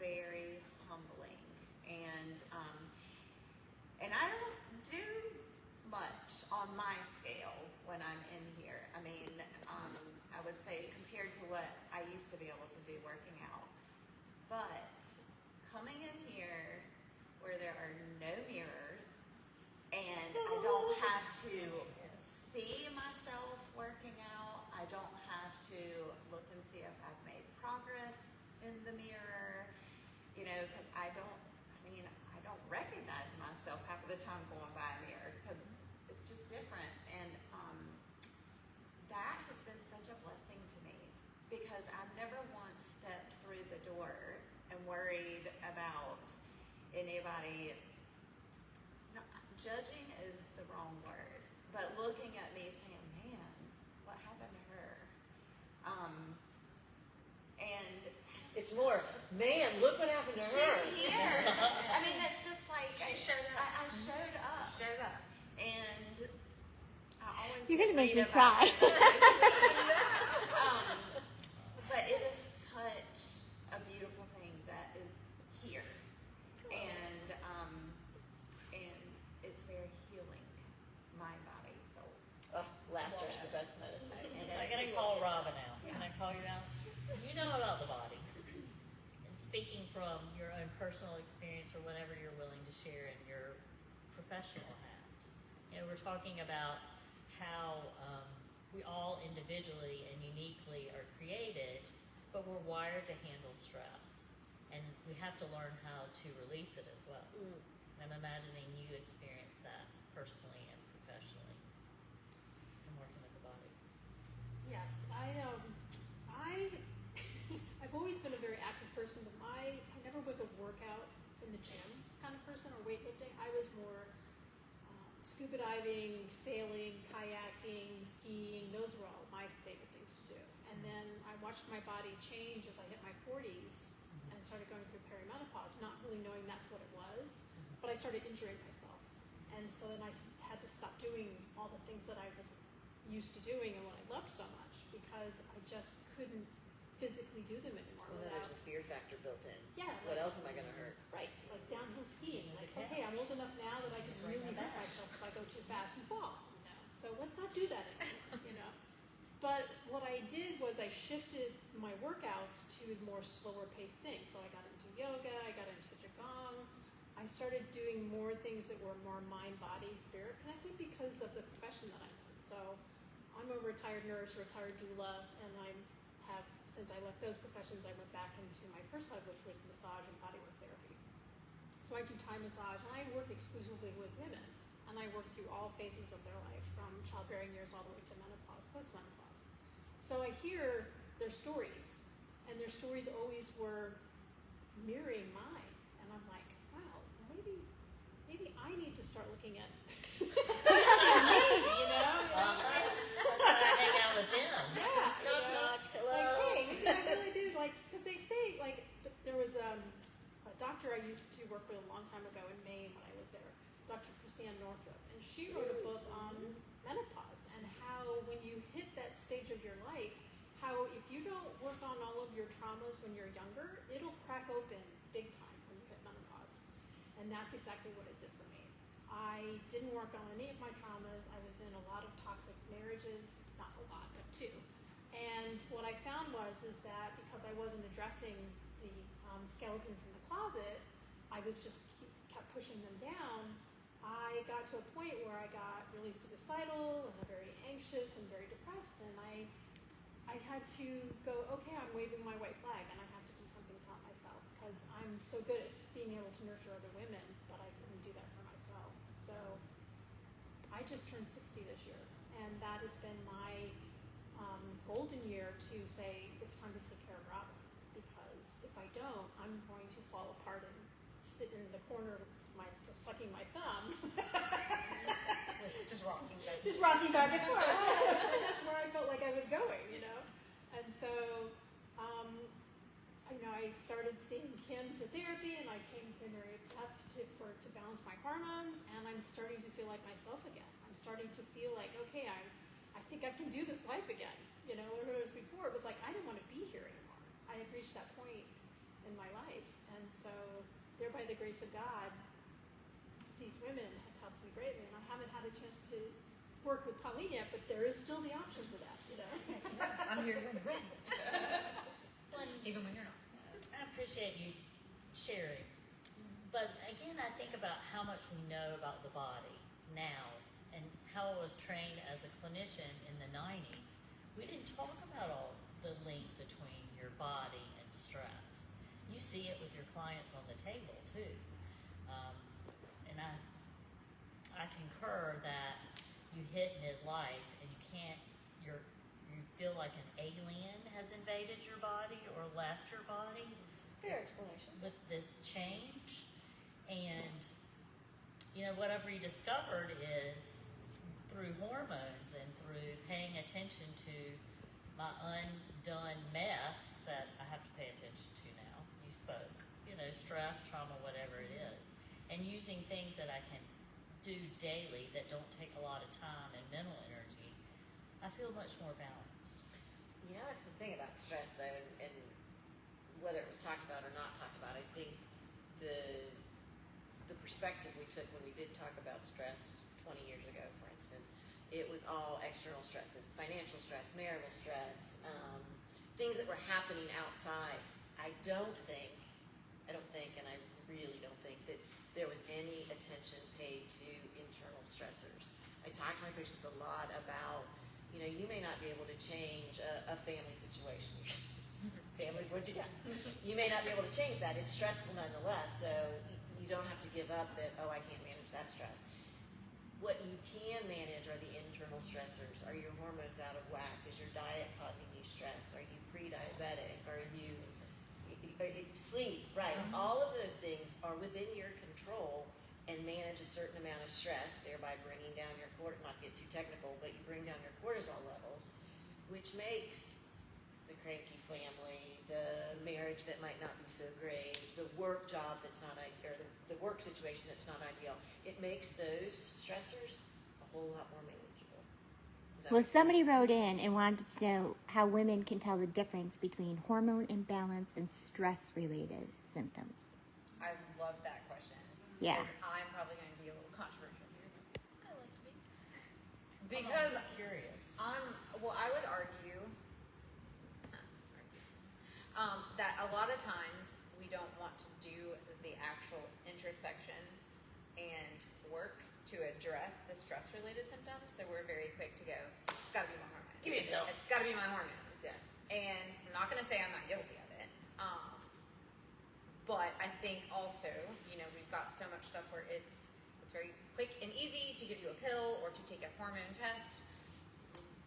Speaker 5: very humbling. And I don't do much on my scale when I'm in here. I mean, I would say compared to what I used to be able to do working out. But coming in here where there are no mirrors and I don't have to see myself working out, I don't have to look and see if I've made progress in the mirror, because I don't recognize myself half of the time going by a mirror because it's just different. And that has been such a blessing to me because I've never once stepped through the door and worried about anybody. No, judging is the wrong word, but looking at me saying, man, what happened to her? And
Speaker 3: It's more, man, look what happened to her.
Speaker 5: she's here. I mean, it's just like
Speaker 8: She showed up.
Speaker 5: I showed up.
Speaker 8: Showed up.
Speaker 5: And I always
Speaker 1: You're
Speaker 5: get
Speaker 1: gonna make
Speaker 5: read
Speaker 1: me
Speaker 5: about
Speaker 1: cry.
Speaker 5: it. But it is such a beautiful thing that is here, and it's very healing, mind, body, soul.
Speaker 3: Oh, laughter's the best medicine.
Speaker 2: So I gotta call Robin out. Can I call you out? You know about the body. And speaking from your own personal experience or whatever you're willing to share in your professional hat. We're talking about how we all individually and uniquely are created, but we're wired to handle stress. And we have to learn how to release it as well. And I'm imagining you experience that personally and professionally from working with the body.
Speaker 9: Yes, I've always been a very active person, but I never was a workout in the gym kind of person or weightlifting. I was more scuba diving, sailing, kayaking, skiing. Those were all my favorite things to do. And then I watched my body change as I hit my 40s and started going through perimenopause, not really knowing that's what it was, but I started injuring myself. And so then I had to stop doing all the things that I was used to doing and what I loved so much because I just couldn't physically do them anymore.
Speaker 3: Well, then there's a fear factor built in.
Speaker 9: Yeah.
Speaker 3: What else am I going to hurt?
Speaker 9: Right, like downhill skiing. Like, okay, I'm old enough now that I can really hurt myself if I go too fast and fall. So let's not do that anymore, But what I did was I shifted my workouts to more slower paced things. So I got into yoga, I got into Qigong. I started doing more things that were more mind, body, spirit connected because of the profession that I'm in. So I'm a retired nurse, retired doula, and since I left those professions, I went back into my first love, which was massage and bodywork therapy. So I do Thai massage, and I work exclusively with women, and I work through all phases of their life, from childbearing years all the way to menopause, postmenopause. So I hear their stories, and their stories always were mirroring mine, and I'm like, wow, maybe I need to start looking at me,
Speaker 2: That's why I hang out with them.
Speaker 9: Yeah.
Speaker 3: Knock, knock. Hello.
Speaker 9: Like, hey, I really do. Because they say, there was a doctor I used to work with a long time ago in Maine when I lived there, Dr. Christiane Northrup, and she wrote a book on menopause and how when you hit that stage of your life, how if you don't work on all of your traumas when you're younger, it'll crack open big time when you hit menopause. And that's exactly what it did for me. I didn't work on any of my traumas. I was in a lot of toxic marriages, not a lot, but 2. And what I found is that because I wasn't addressing the skeletons in the closet, I was just kept pushing them down. I got to a point where I got really suicidal and very anxious and very depressed, and I had to go, okay, I'm waving my white flag, and I have to do something to help myself because I'm so good at being able to nurture other women, but I couldn't do that for myself. So I just turned 60 this year, and that has been my golden year to say it's time to take care of Robin, because if I don't, I'm going to fall apart and sit in the corner sucking my thumb.
Speaker 8: Just rocking back.
Speaker 9: Just rocking back and forth. That's where I felt like I was going, And so, I started seeing Kim for therapy, and I came to Mary Beth to balance my hormones, and I'm starting to feel like myself again. I'm starting to feel like, okay, I think I can do this life again. Where it was before, it was like I didn't want to be here anymore. I had reached that point, in my life. And so, there by the grace of God, these women have helped me greatly. And I haven't had a chance to work with Pauline yet, but there is still the option for that, you know.
Speaker 4: I'm here when ready.
Speaker 2: Well,
Speaker 4: Even when you're not.
Speaker 2: I appreciate you sharing. But again, I think about how much we know about the body now and how I was trained as a clinician in the 90s. We didn't talk about all the link between your body and stress. You see it with your clients on the table too. And I concur that you hit midlife and you feel like an alien has invaded your body or left your body
Speaker 3: Fair explanation.
Speaker 2: with this change. And, you know, what I've rediscovered is through hormones and through paying attention to my undone mess that I have to pay attention to now. You spoke, you know, stress, trauma, whatever it is. And using things that I can do daily that don't take a lot of time and mental energy, I feel much more balanced.
Speaker 3: You know, that's the thing about stress, though, and whether it was talked about or not talked about, I think the perspective we took when we did talk about stress 20 years ago, for instance, it was all external stress. It's financial stress, marital stress, things that were happening outside. I don't think, and I really don't think that there was any attention paid to internal stressors. I talk to my patients a lot about, you know, you may not be able to change a family situation. Family's what you got. You may not be able to change that. It's stressful nonetheless, so you don't have to give up that, oh, I can't manage that stress. What you can manage are the internal stressors. Are your hormones out of whack? Is your diet causing you stress? Are you pre-diabetic? Are you sleep? Right. All of those things are within your control and manage a certain amount of stress, thereby bringing down your not to get too technical, but you bring down your cortisol levels, which makes the cranky family, the marriage that might not be so great, the work job that's not ideal, or the work situation that's not ideal. It makes those stressors a whole lot more manageable.
Speaker 1: Well, somebody wrote in and wanted to know how women can tell the difference between hormone imbalance and stress-related symptoms.
Speaker 4: I love that question.
Speaker 1: Yeah.
Speaker 4: Because I'm probably going to be a little controversial here. I like to be. Because
Speaker 2: I'm curious.
Speaker 4: I would argue that a lot of times we don't want to do the actual introspection and work to address the stress-related symptoms. So we're very quick to go, it's got to be my hormones.
Speaker 3: Give me a pill.
Speaker 4: It's got to be my hormones.
Speaker 3: Yeah.
Speaker 4: And I'm not going to say I'm not guilty of it. But I think also, you know, we've got so much stuff where it's very quick and easy to give you a pill or to take a hormone test,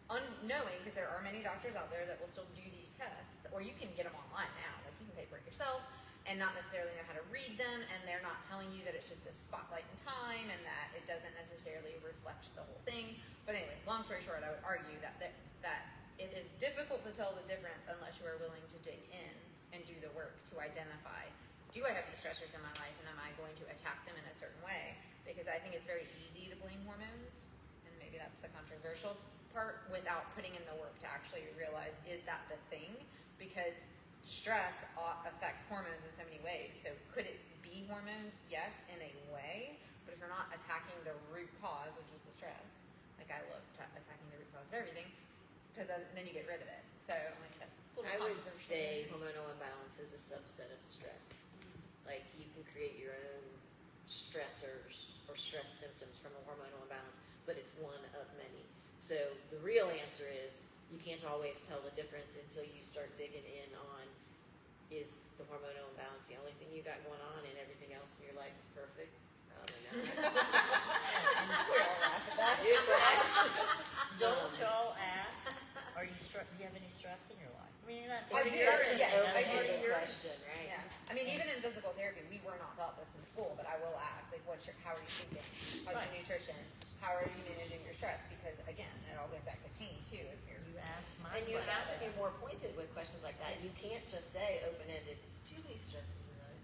Speaker 4: unknowing, because there are many doctors out there that will still do these tests, or you can get them online now. Like, you can pay for it yourself and not necessarily know how to read them, and they're not telling you that it's just this spotlight in time and that it doesn't necessarily reflect the whole thing. But anyway, long story short, I would argue that it is difficult to tell the difference unless you are willing to dig in and do the work to identify, do I have these stressors in my life, and am I going to attack them in a certain way? Because I think it's very easy to blame hormones, and maybe that's the controversial part, without putting in the work to actually realize, is that the thing? Because stress affects hormones in so many ways. So could it be hormones? Yes, in a way. But if you're not attacking the root cause, which is the stress, like I love attacking the root cause of everything, because then you get rid of it. So like I said,
Speaker 3: I would say hormonal imbalance is a subset of stress. Like, you can create your own stressors or stress symptoms from a hormonal imbalance, but it's one of many. So the real answer is, you can't always tell the difference until you start digging in on, is the hormonal imbalance the only thing you got going on and everything else in your life is perfect? Probably not. Newsflash.
Speaker 2: Don't y'all ask, do you have any stress in your life? I mean,
Speaker 3: It's
Speaker 4: do.
Speaker 3: such an
Speaker 4: Yes, I do.
Speaker 3: open-ended question, right?
Speaker 4: Yeah, I mean, even in physical therapy, we were not taught this in school, but I will ask, like, how are you thinking? How's
Speaker 2: Right.
Speaker 4: your nutrition? How are you managing your stress? Because again, it all goes back to pain too. If you're
Speaker 2: You ask my
Speaker 3: And you have to be
Speaker 2: questions.
Speaker 3: more pointed with questions like that. You can't just say open-ended, do you have any stress in your life?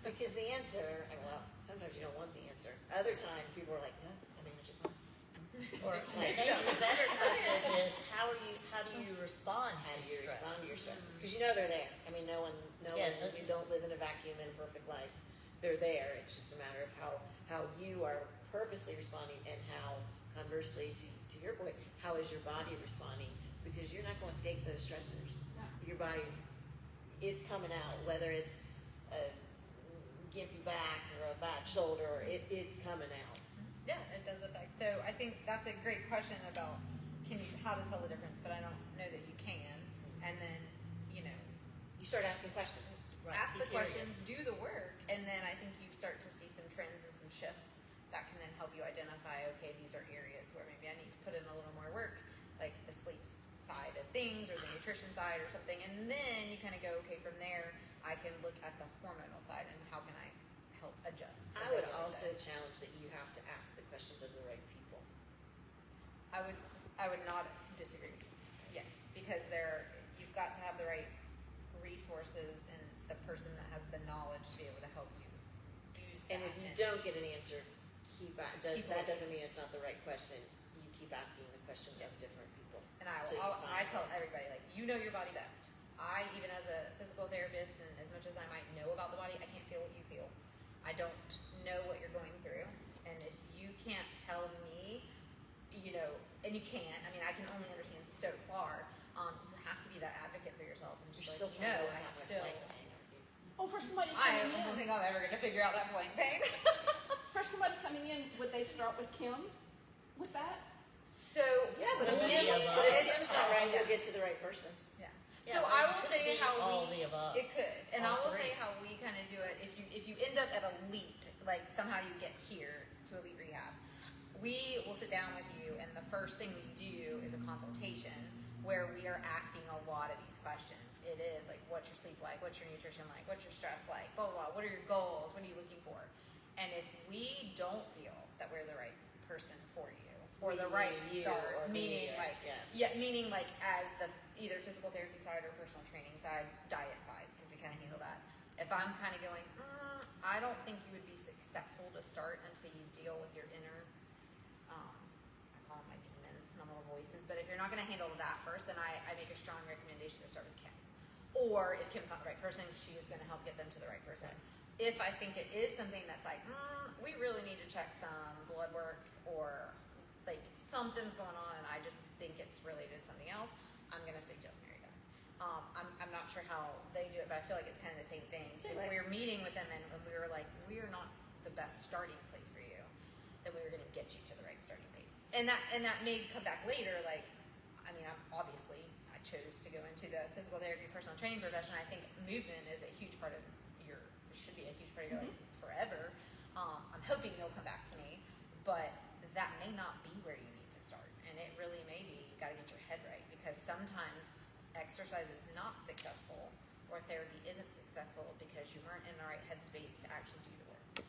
Speaker 3: Because the answer, and well, sometimes you don't want the answer. Other times, people are like, no, I manage it fine.
Speaker 2: Or maybe the better question is, how do you respond
Speaker 3: How
Speaker 2: to
Speaker 3: do you
Speaker 2: stress?
Speaker 3: respond to your stresses? Because you know they're there. I I mean, no one,
Speaker 2: Yeah,
Speaker 3: you don't live in a vacuum in a perfect life. They're there. It's just a matter of how you are purposely responding, and how, conversely, to your point, how is your body responding? Because you're not going to escape those stressors.
Speaker 6: No.
Speaker 3: Your body's, it's coming out, whether it's a gimpy back or a bad shoulder, or it's coming out.
Speaker 4: Yeah, it does affect. So I think that's a great question about how to tell the difference, but I don't know that you can. And then, you know,
Speaker 3: You start asking questions.
Speaker 2: Right,
Speaker 4: ask
Speaker 2: be
Speaker 4: the questions,
Speaker 2: curious.
Speaker 4: do the work, and then I think you start to see some trends and some shifts that can then help you identify, okay, these are areas where maybe I need to put in a little more work, like the sleep side of things or the nutrition side or something. And then you kind of go, okay, from there, I can look at the hormonal side and how can I help adjust.
Speaker 3: I would also challenge that you have to ask the questions of the right people.
Speaker 4: I would not disagree. Yes, because you've got to have the right resources and the person that has the knowledge to be able to help you use that.
Speaker 3: And if you don't get an answer,
Speaker 4: Keep
Speaker 3: that
Speaker 4: looking.
Speaker 3: doesn't mean it's not the right question. You keep asking the question of different people.
Speaker 4: And I
Speaker 3: until you
Speaker 4: I
Speaker 3: find
Speaker 4: tell
Speaker 3: one.
Speaker 4: everybody, like, you know your body best. I, even as a physical therapist, and as much as I might know about the body, I can't feel what you feel. I don't know what you're going through. And if you can't tell me, you know, and you can't, I mean, I can only understand so far. You have to be that advocate for yourself. And
Speaker 3: You're
Speaker 4: just
Speaker 3: still
Speaker 4: like,
Speaker 3: trying
Speaker 4: no,
Speaker 3: to
Speaker 4: I
Speaker 3: work out my
Speaker 4: still,
Speaker 3: flank pain, aren't you?
Speaker 6: Oh, for somebody
Speaker 4: I
Speaker 6: coming
Speaker 4: don't
Speaker 6: in,
Speaker 4: think I'm ever going to figure out that flank pain.
Speaker 6: for somebody coming in, would they start with Kim with that?
Speaker 4: So,
Speaker 3: Yeah, but if
Speaker 2: All
Speaker 3: Kim,
Speaker 2: the above.
Speaker 3: but if Kim's not right, you'll get to the right person.
Speaker 4: yeah.
Speaker 2: Yeah,
Speaker 4: So
Speaker 2: but
Speaker 4: I
Speaker 2: it
Speaker 4: will
Speaker 2: could
Speaker 4: say
Speaker 2: be
Speaker 4: how
Speaker 2: all
Speaker 4: we
Speaker 2: the above.
Speaker 4: it could, and I
Speaker 2: All
Speaker 4: will
Speaker 2: three.
Speaker 4: say how we kind of do it. If you end up at Elite, like somehow you get here to Elite Rehab, we will sit down with you, and the first thing we do is a consultation where we are asking a lot of these questions. It is like, what's your sleep like? What's your nutrition like? What's your stress like? Blah, blah, blah. What are your goals? What are you looking for? And if we don't feel that we're the right person for you, or the right
Speaker 3: Meaning you,
Speaker 4: start,
Speaker 3: or me,
Speaker 4: meaning
Speaker 3: or-
Speaker 4: like, meaning like as the either physical therapy side or personal training side, diet side, because we kind of handle that. If I'm kind of going, I don't think you would be successful to start until you deal with your inner, I call them my demons, my little voices, but if you're not going to handle that first, then I make a strong recommendation to start with Kim. Or if Kim's not the right person, she is going to help get them to the right person. If I think it is something that's like, we really need to check some blood work, or like something's going on and I just think it's related to something else, I'm going to suggest Mary Beth. I'm not sure how they do it, but I feel like it's kind of the same thing.
Speaker 3: Same
Speaker 4: If
Speaker 3: way.
Speaker 4: we were meeting with them and we were like, we are not the best starting place for you, then we were going to get you to the right starting place. And that may come back later. Like, I mean, I chose to go into the physical therapy, personal training profession. I think movement is a huge part of should be a huge part of your life forever. I'm hoping you'll come back to me, but that may not be where you need to start. And it really may be, you got to get your head right, because sometimes exercise is not successful or therapy isn't successful because you weren't in the right headspace to actually do the work.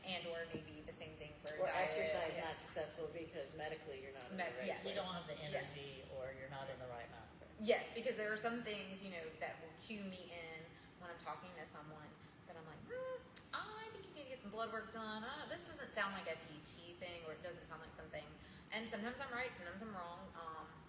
Speaker 4: And or maybe the same thing for
Speaker 3: Or
Speaker 4: diet.
Speaker 3: exercise
Speaker 4: Yeah.
Speaker 3: not successful because medically you're not in the right
Speaker 4: Yes.
Speaker 2: You
Speaker 3: place.
Speaker 2: don't have the energy, or you're not in the right mind for it.
Speaker 4: Yes, because there are some things, you know, that will cue me in when I'm talking to someone that I'm like, I think you need to get some blood work done. This doesn't sound like a PT thing, or it doesn't sound like something. And sometimes I'm right, sometimes I'm wrong.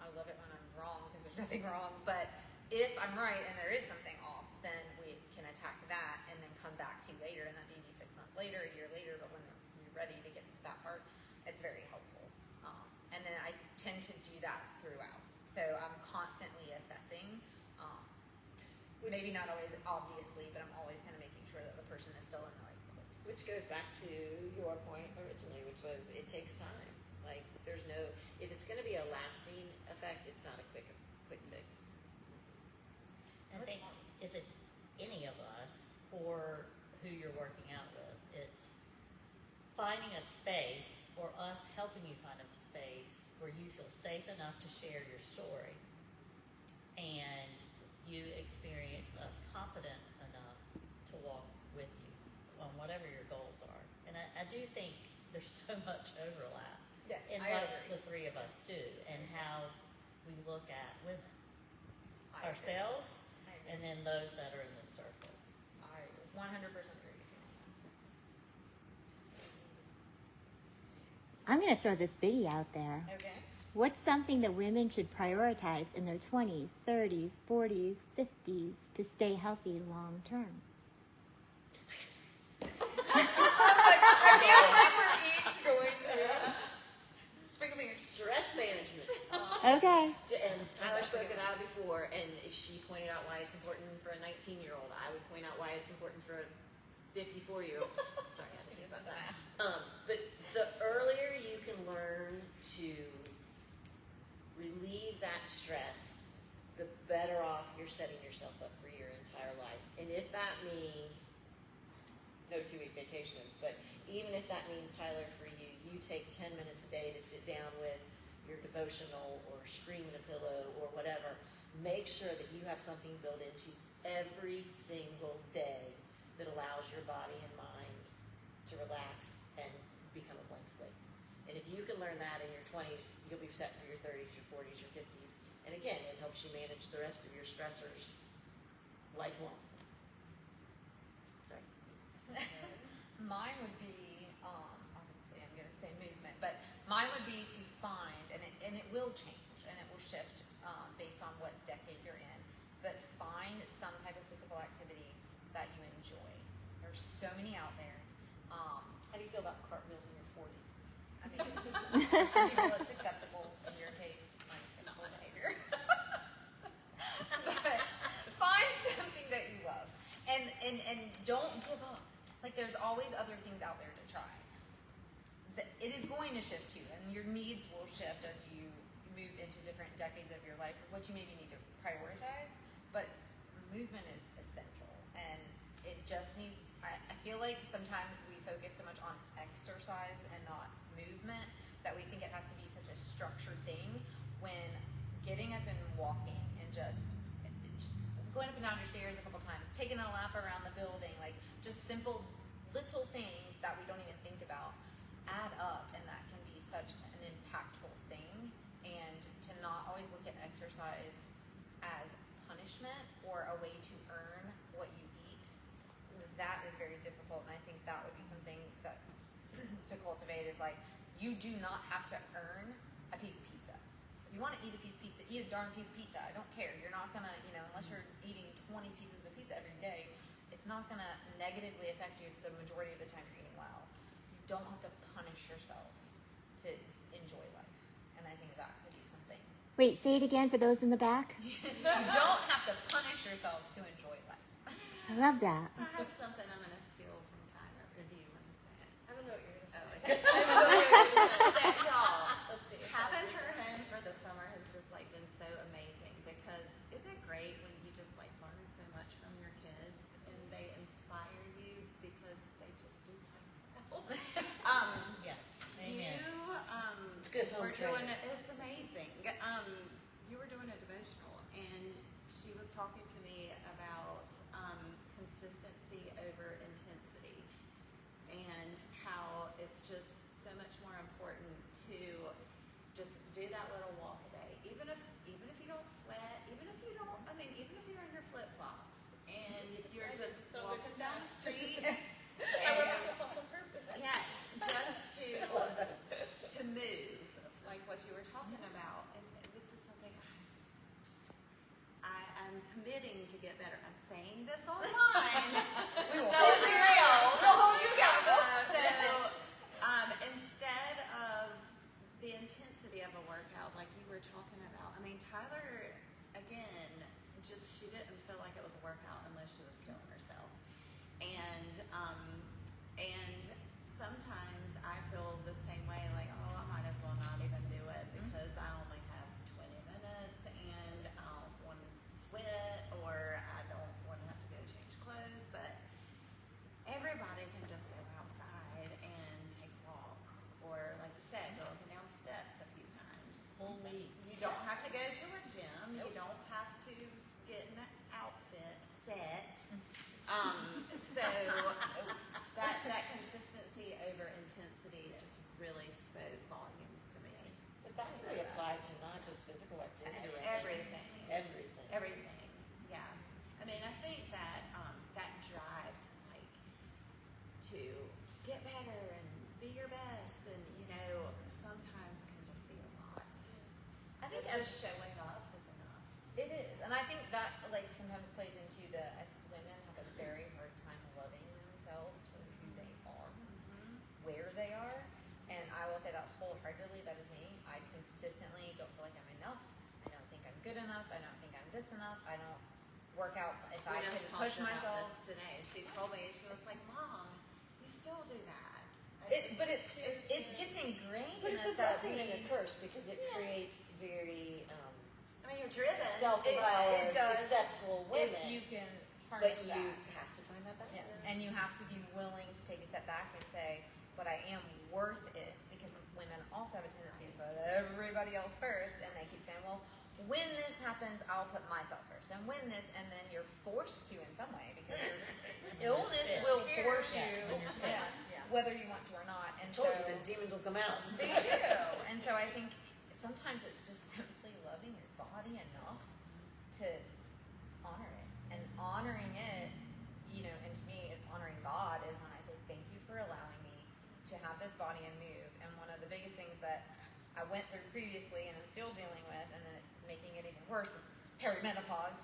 Speaker 4: I love it when I'm wrong because there's nothing wrong. But if I'm right and there is something off, then we can attack that and then come back to you later. And that may be 6 months later, a year later. But when you're ready to get into that part, it's very helpful. And then I tend to do that throughout. So I'm constantly assessing. Maybe not always obviously, but I'm always kind of making sure that the person is still in the right place.
Speaker 3: Which goes back to your point originally, which was it takes time. Like there's no, if it's going to be a lasting effect, it's not a quick fix.
Speaker 2: And I think if it's any of us or who you're working out with, it's finding a space, or us helping you find a space where you feel safe enough to share your story, and you experience us competent enough to walk with you on whatever your goals are. And I do think there's so much overlap in
Speaker 4: I
Speaker 2: what
Speaker 4: agree.
Speaker 2: the three of us do and how we look at women,
Speaker 4: I agree.
Speaker 2: ourselves,
Speaker 4: I agree.
Speaker 2: and then those that are in the circle.
Speaker 4: I 100% agree with you.
Speaker 1: I'm going to throw this biggie out there.
Speaker 4: Okay.
Speaker 1: What's something that women should prioritize in their 20s, 30s, 40s, 50s to stay healthy long term?
Speaker 3: Each going to sprinkle me stress management.
Speaker 1: Okay.
Speaker 3: And Tyler spoke about it before, and she pointed out why it's important for a 19-year-old. I would point out why it's important for a 54-year-old. Sorry, I didn't think about that. But the earlier you can learn to relieve that stress, the better off you're setting yourself up for your entire life. And if that means no 2-week vacations, but even if that means, Tyler, for you, you take 10 minutes a day to sit down with your devotional or scream in a pillow or whatever, make sure that you have something built into every single day that allows your body and mind to relax and become a blank slate. And if you can learn that in your 20s, you'll be set for your 30s, your 40s, your 50s. And again, it helps you manage the rest of your stressors lifelong. Sorry.
Speaker 4: Mine would be, obviously I'm going to say movement, but mine would be to find, and it will change, and it will shift based on what decade you're in, but find some type of physical activity that you enjoy. There's so many out there.
Speaker 3: How do you feel about cartwheels in your 40s?
Speaker 4: I mean, for some people it's acceptable. In your case, unacceptable behavior. But find something that you love, and don't give up. Like, there's always other things out there to try. It is going to shift too, and your needs will shift as you move into different decades of your life, what you maybe need to prioritize. But movement is essential, and it just needs. I feel like sometimes we focus so much on exercise and not movement that we think it has to be such a structured thing, when getting up and walking and just going up and down your stairs a couple times, taking a lap around the building, like just simple little things that we don't even think about add up, and that can be such an impactful thing. And to not always look at exercise as punishment or a way to earn what you eat, that is very difficult. And I think that would be something that to cultivate is like, you do not have to earn a piece of pizza. If you want to eat a piece of pizza, eat a darn piece of pizza. I don't care. You're not gonna, unless you're eating 20 pieces of pizza every day, it's not gonna negatively affect you the majority of the time you're eating well. You don't have to punish yourself to enjoy life. And I think that could be something.
Speaker 1: Wait, say it again for those in the back.
Speaker 4: You don't have to punish yourself to enjoy life.
Speaker 1: I love that.
Speaker 5: I have something I'm going to steal from Tyler, or do you want to say it?
Speaker 7: I don't know what you're gonna say.
Speaker 5: Oh, okay. I don't know what you're gonna say. Y'all,
Speaker 7: Let's see.
Speaker 5: having her home for the summer has just like been so amazing, because isn't it great when you just like learn so much from your kids and they inspire you because they just do life well.
Speaker 2: Yes. Amen.
Speaker 5: You
Speaker 3: It's good home
Speaker 5: were doing
Speaker 3: training.
Speaker 5: it's amazing. You were doing a devotional, and she was talking to me about consistency over intensity, and how it's just so much more important to just do that little walk a day, even if you don't sweat, even if you don't. I mean, even if you're in your flip flops and you're just walking down the street.
Speaker 7: I wear my flip-flops on purpose.
Speaker 5: Yes, just to move, like what you were talking about, and this is something I'm committing to get better. I'm saying this online.
Speaker 4: We will
Speaker 5: So
Speaker 4: hold
Speaker 5: it's
Speaker 4: you
Speaker 5: real.
Speaker 4: We'll hold you accountable.
Speaker 5: Instead of the intensity of a workout, like you were talking about, I mean, Tyler, again, she didn't feel like it was a workout unless she was killing herself. And sometimes I feel the same way, like, oh, I might as well not even do it because I only have 20 minutes and I don't want to sweat, or I don't want to have to go change clothes. But everybody can just go outside and take a walk, or like you said, go up and down the steps a few times.
Speaker 2: Full weeks.
Speaker 5: You don't have to go to a gym. You don't have to get an outfit set. So that consistency over intensity just really spoke volumes to me.
Speaker 3: But that really applied to not just physical activity. right?
Speaker 5: Everything.
Speaker 3: Everything.
Speaker 5: Everything. Yeah. I mean, I think that that drive to get better and be your best, and sometimes can just be a lot.
Speaker 4: think
Speaker 5: just showing up is enough.
Speaker 4: it is, and I think that like sometimes plays into women have a very hard time loving themselves for who they are, where they are, and I will say that wholeheartedly. That is me. I consistently don't feel like I'm enough. I don't think I'm good enough. I don't think I'm this enough. I don't work out if I can push myself.
Speaker 5: Today, she told me, she was like, "Mom, you still do that."
Speaker 4: But it gets ingrained
Speaker 3: But
Speaker 4: in
Speaker 3: it's
Speaker 4: us
Speaker 3: a
Speaker 4: that
Speaker 3: blessing and a
Speaker 4: we.
Speaker 3: curse because it creates very
Speaker 5: I mean, you're driven.
Speaker 3: self-aware,
Speaker 4: It does.
Speaker 3: successful women.
Speaker 4: If you can
Speaker 3: but
Speaker 4: harness
Speaker 3: you
Speaker 4: that.
Speaker 3: have to find that balance.
Speaker 4: Yeah. And you have to be willing to take a step back and say, but I am worth it, because women also have a tendency to put everybody else first, and they keep saying, well, when this happens, I'll put myself first, and when this, and then you're forced to in some way, because your illness will force you,
Speaker 2: when you're sick.
Speaker 4: whether you want to or not. And
Speaker 3: I told
Speaker 4: so,
Speaker 3: you those demons will come out.
Speaker 4: they do. And so I think sometimes it's just simply loving your body enough to honor it. And honoring it, and to me, it's honoring God is when I say, thank you for allowing me to have this body and move. And one of the biggest things that I went through previously and I'm still dealing with, and then it's making it even worse, is perimenopause,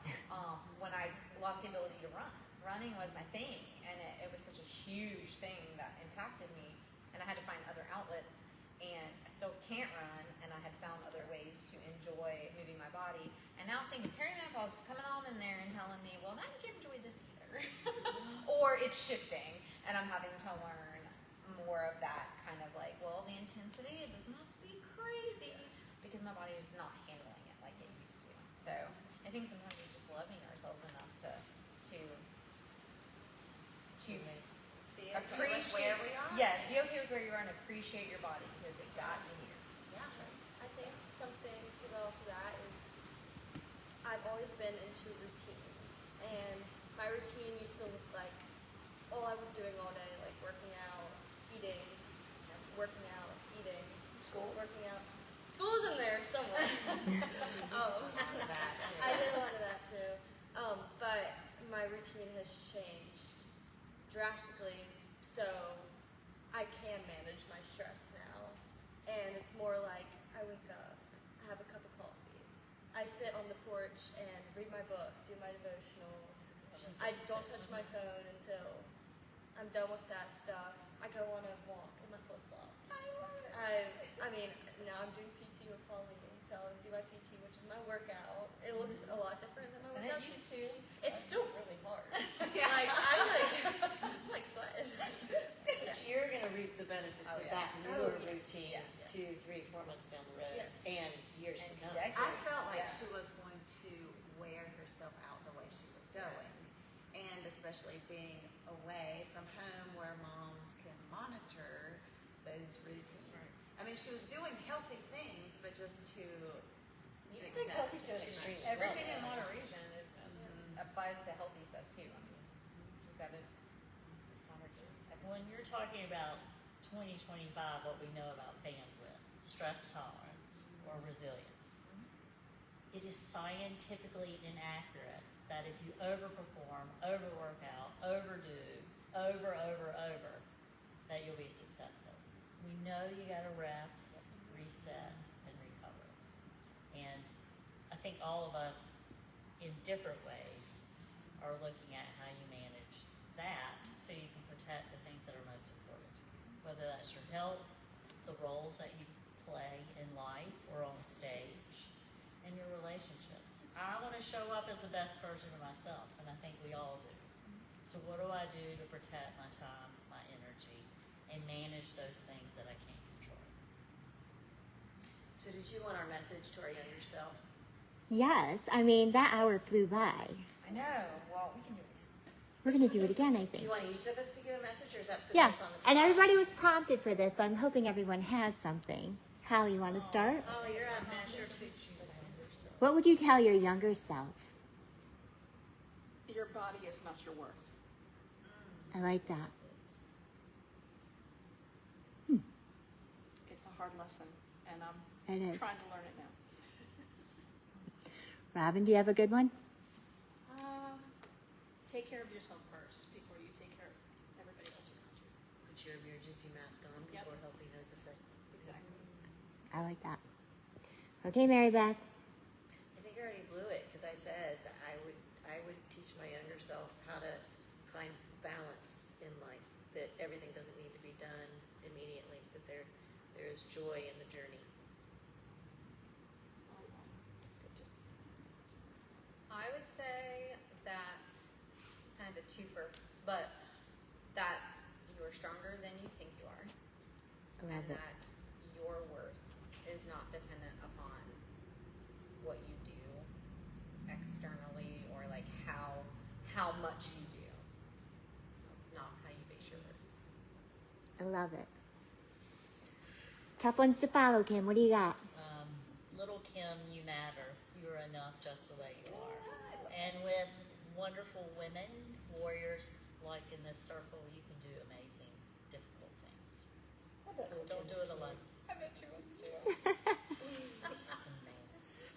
Speaker 4: when I lost the ability to run. Running was my thing, and it was such a huge thing that impacted me, and I had to find other outlets, and I still can't run, and I had found other ways to enjoy moving my body. And now seeing perimenopause is coming on in there and telling me, well, now you can't enjoy this either. Or it's shifting, and I'm having to learn more of that kind of like, well, the intensity, it doesn't have to be crazy, because my body is not handling it like it used to. So I think sometimes it's just loving ourselves enough to
Speaker 5: Be okay
Speaker 4: appreciate
Speaker 5: with where we are.
Speaker 4: Yes, be okay with where you are and appreciate your body because it got you here.
Speaker 5: That's right.
Speaker 7: I think something to go off of that is I've always been into routines, and my routine used to look like all I was doing all day, like working out, eating,
Speaker 3: School.
Speaker 7: working out. School's in there somewhere. I did a lot of that too. But my routine has changed drastically, so I can manage my stress now. And it's more like I wake up, I have a cup of coffee, I sit on the porch and read my book, do my devotional. I don't touch my phone until I'm done with that stuff. I go on a walk in my flip-flops. I mean, now I'm doing PT with Pauline, so I do my PT, which is my workout. It looks a lot different than my
Speaker 4: And it
Speaker 7: workout
Speaker 4: used
Speaker 7: to. It's still really hard.
Speaker 5: Yeah.
Speaker 7: I'm like sweating.
Speaker 3: But you're going to reap the benefits of that newer
Speaker 7: Oh, yeah.
Speaker 3: routine
Speaker 7: Yes.
Speaker 3: 2, 3, 4 months down the road
Speaker 7: Yes.
Speaker 3: and years to come.
Speaker 5: I felt like
Speaker 4: Yeah.
Speaker 5: she was going to wear herself out the way she was going. And especially being away from home where moms can monitor those routines. I mean, she was doing healthy things, but just to
Speaker 3: You can take healthy to an
Speaker 5: too
Speaker 3: extreme.
Speaker 5: much.
Speaker 4: Everything in moderation applies to healthy stuff too. I mean, you've got to monitor.
Speaker 2: When you're talking about 2025, what we know about bandwidth, stress tolerance, or resilience, it is scientifically inaccurate that if you overperform, overwork out, overdo, over, that you'll be successful. We know you gotta rest, reset, and recover. And I think all of us, in different ways, are looking at how you manage that so you can protect the things that are most important to you. Whether that's your health, the roles that you play in life or on stage, and your relationships. I want to show up as the best version of myself, and I think we all do. So what do I do to protect my time, my energy, and manage those things that I can't control?
Speaker 3: So did you want our message to our younger self?
Speaker 1: Yes, I mean, that hour flew by.
Speaker 4: I know. Well, we can do it.
Speaker 1: We're going to do it again, I
Speaker 3: Do
Speaker 1: think.
Speaker 3: you want each of us to give a message, or is that putting
Speaker 1: Yeah,
Speaker 3: us on the spot?
Speaker 1: and everybody was prompted for this, so I'm hoping everyone has something. Hal, you want to start?
Speaker 3: Oh, you're on measure too.
Speaker 1: What would you tell your younger self?
Speaker 6: Your body is not your worth.
Speaker 1: I like that.
Speaker 6: It's a hard lesson, and I'm
Speaker 1: It is.
Speaker 6: trying to learn it now.
Speaker 1: Robin, do you have a good one?
Speaker 9: Take care of yourself first before you take care of everybody else around you.
Speaker 3: Put your emergency mask on
Speaker 9: Yep.
Speaker 3: before helping those sick.
Speaker 9: Exactly.
Speaker 1: I like that. Okay, Mary Beth.
Speaker 3: I think I already blew it because I said that I would teach my younger self how to find balance in life. That everything doesn't need to be done immediately. That there is joy in the journey. That's good too.
Speaker 4: I would say that kind of a twofer, but that you are stronger than you think you are,
Speaker 1: I love
Speaker 4: and
Speaker 1: it.
Speaker 4: that your worth is not dependent upon what you do externally or like how much you do. That's not how you base your worth.
Speaker 1: I love it. Tough ones to follow, Kim. What do you got?
Speaker 2: Little Kim, you matter. You're enough just the way you are. And with wonderful women, warriors like in this circle, you can do amazing, difficult things.
Speaker 3: I bet little
Speaker 2: Don't
Speaker 3: Kim's
Speaker 2: do it
Speaker 3: cute.
Speaker 2: alone.
Speaker 4: I bet you would too.
Speaker 2: She's a mess.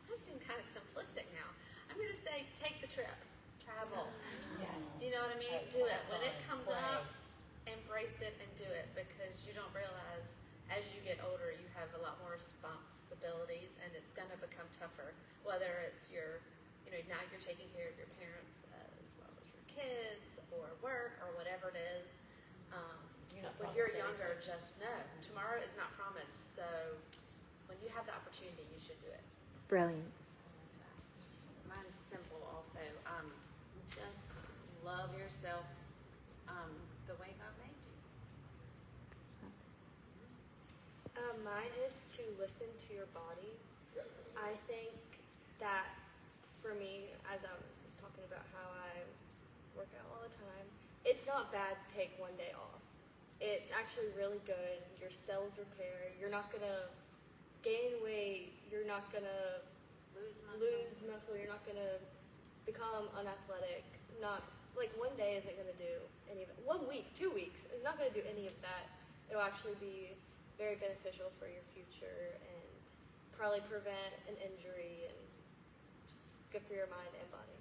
Speaker 8: I seem kind of simplistic now. I'm going to say take the trip, travel.
Speaker 4: Yes.
Speaker 8: You know what I mean?
Speaker 2: Have
Speaker 8: Do it. When
Speaker 2: fun,
Speaker 8: it comes
Speaker 2: play.
Speaker 8: up, embrace it and do it because you don't realize as you get older you have a lot more responsibilities and it's going to become tougher. Whether it's your, now you're taking care of your parents as well as your kids or work or whatever it is.
Speaker 3: You're not
Speaker 8: When you're
Speaker 3: promised
Speaker 8: younger,
Speaker 3: anything.
Speaker 8: just know tomorrow is not promised. So when you have the opportunity, you should do it.
Speaker 1: Brilliant.
Speaker 5: Mine's simple also. Just love yourself the way God made you.
Speaker 7: Mine is to listen to your body. I think that for me, as I was just talking about how I work out all the time, it's not bad to take one day off. It's actually really good. Your cells repair. You're not gonna gain weight. You're not gonna lose muscle. You're not gonna become unathletic. Not like one day isn't gonna do any of it. 1 week, 2 weeks is not gonna do any of that. It'll actually be very beneficial for your future and probably prevent an injury and just good for your mind and body.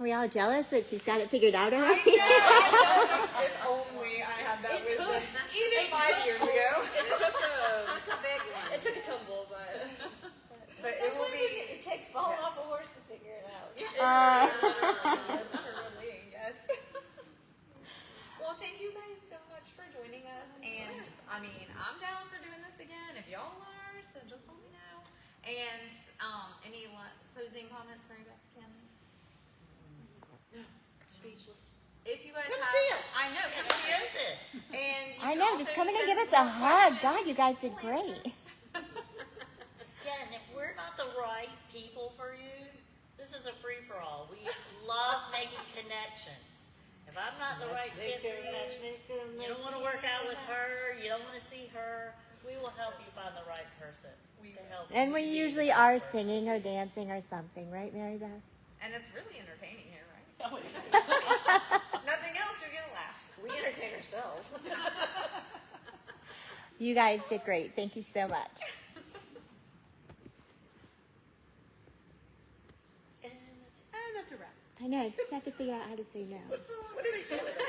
Speaker 1: Are we all jealous that she's got it figured out already?
Speaker 4: If only I had that wisdom. Even 5 years ago.
Speaker 7: It took a tumble, but
Speaker 4: It will be.
Speaker 3: It takes falling off a horse to figure it out.
Speaker 4: Literally, yes. Well, thank you guys so much for joining us. And I mean, I'm down for doing this again. If y'all are, so just let me know. And any closing comments, Mary Beth, Kim?
Speaker 3: Speechless.
Speaker 4: If you guys
Speaker 3: Come
Speaker 4: have,
Speaker 3: see us.
Speaker 4: I know, come see us. And you
Speaker 1: I
Speaker 4: can
Speaker 1: know.
Speaker 4: also
Speaker 1: Just come in and
Speaker 4: send
Speaker 1: give us
Speaker 4: more
Speaker 1: a hug.
Speaker 4: questions.
Speaker 1: God, you guys did
Speaker 4: We'll answer.
Speaker 1: great.
Speaker 2: Yeah, and if we're not the right people for you, this is a free-for-all. We love making connections. If I'm not the right fit for you, you don't want to work out with her, you don't want to see her, we will help you find the right person to help
Speaker 1: And
Speaker 2: you
Speaker 1: we
Speaker 2: be the
Speaker 1: usually
Speaker 2: best
Speaker 1: are
Speaker 2: person.
Speaker 1: singing or dancing or something, right, Mary Beth?
Speaker 4: And it's really entertaining here, right? Nothing else, you're gonna laugh.
Speaker 3: We entertain ourselves.
Speaker 1: You guys did great. Thank you so much.
Speaker 3: And that's a wrap.
Speaker 1: I know. I just have to figure out how to say no.
Speaker 3: What do we feel about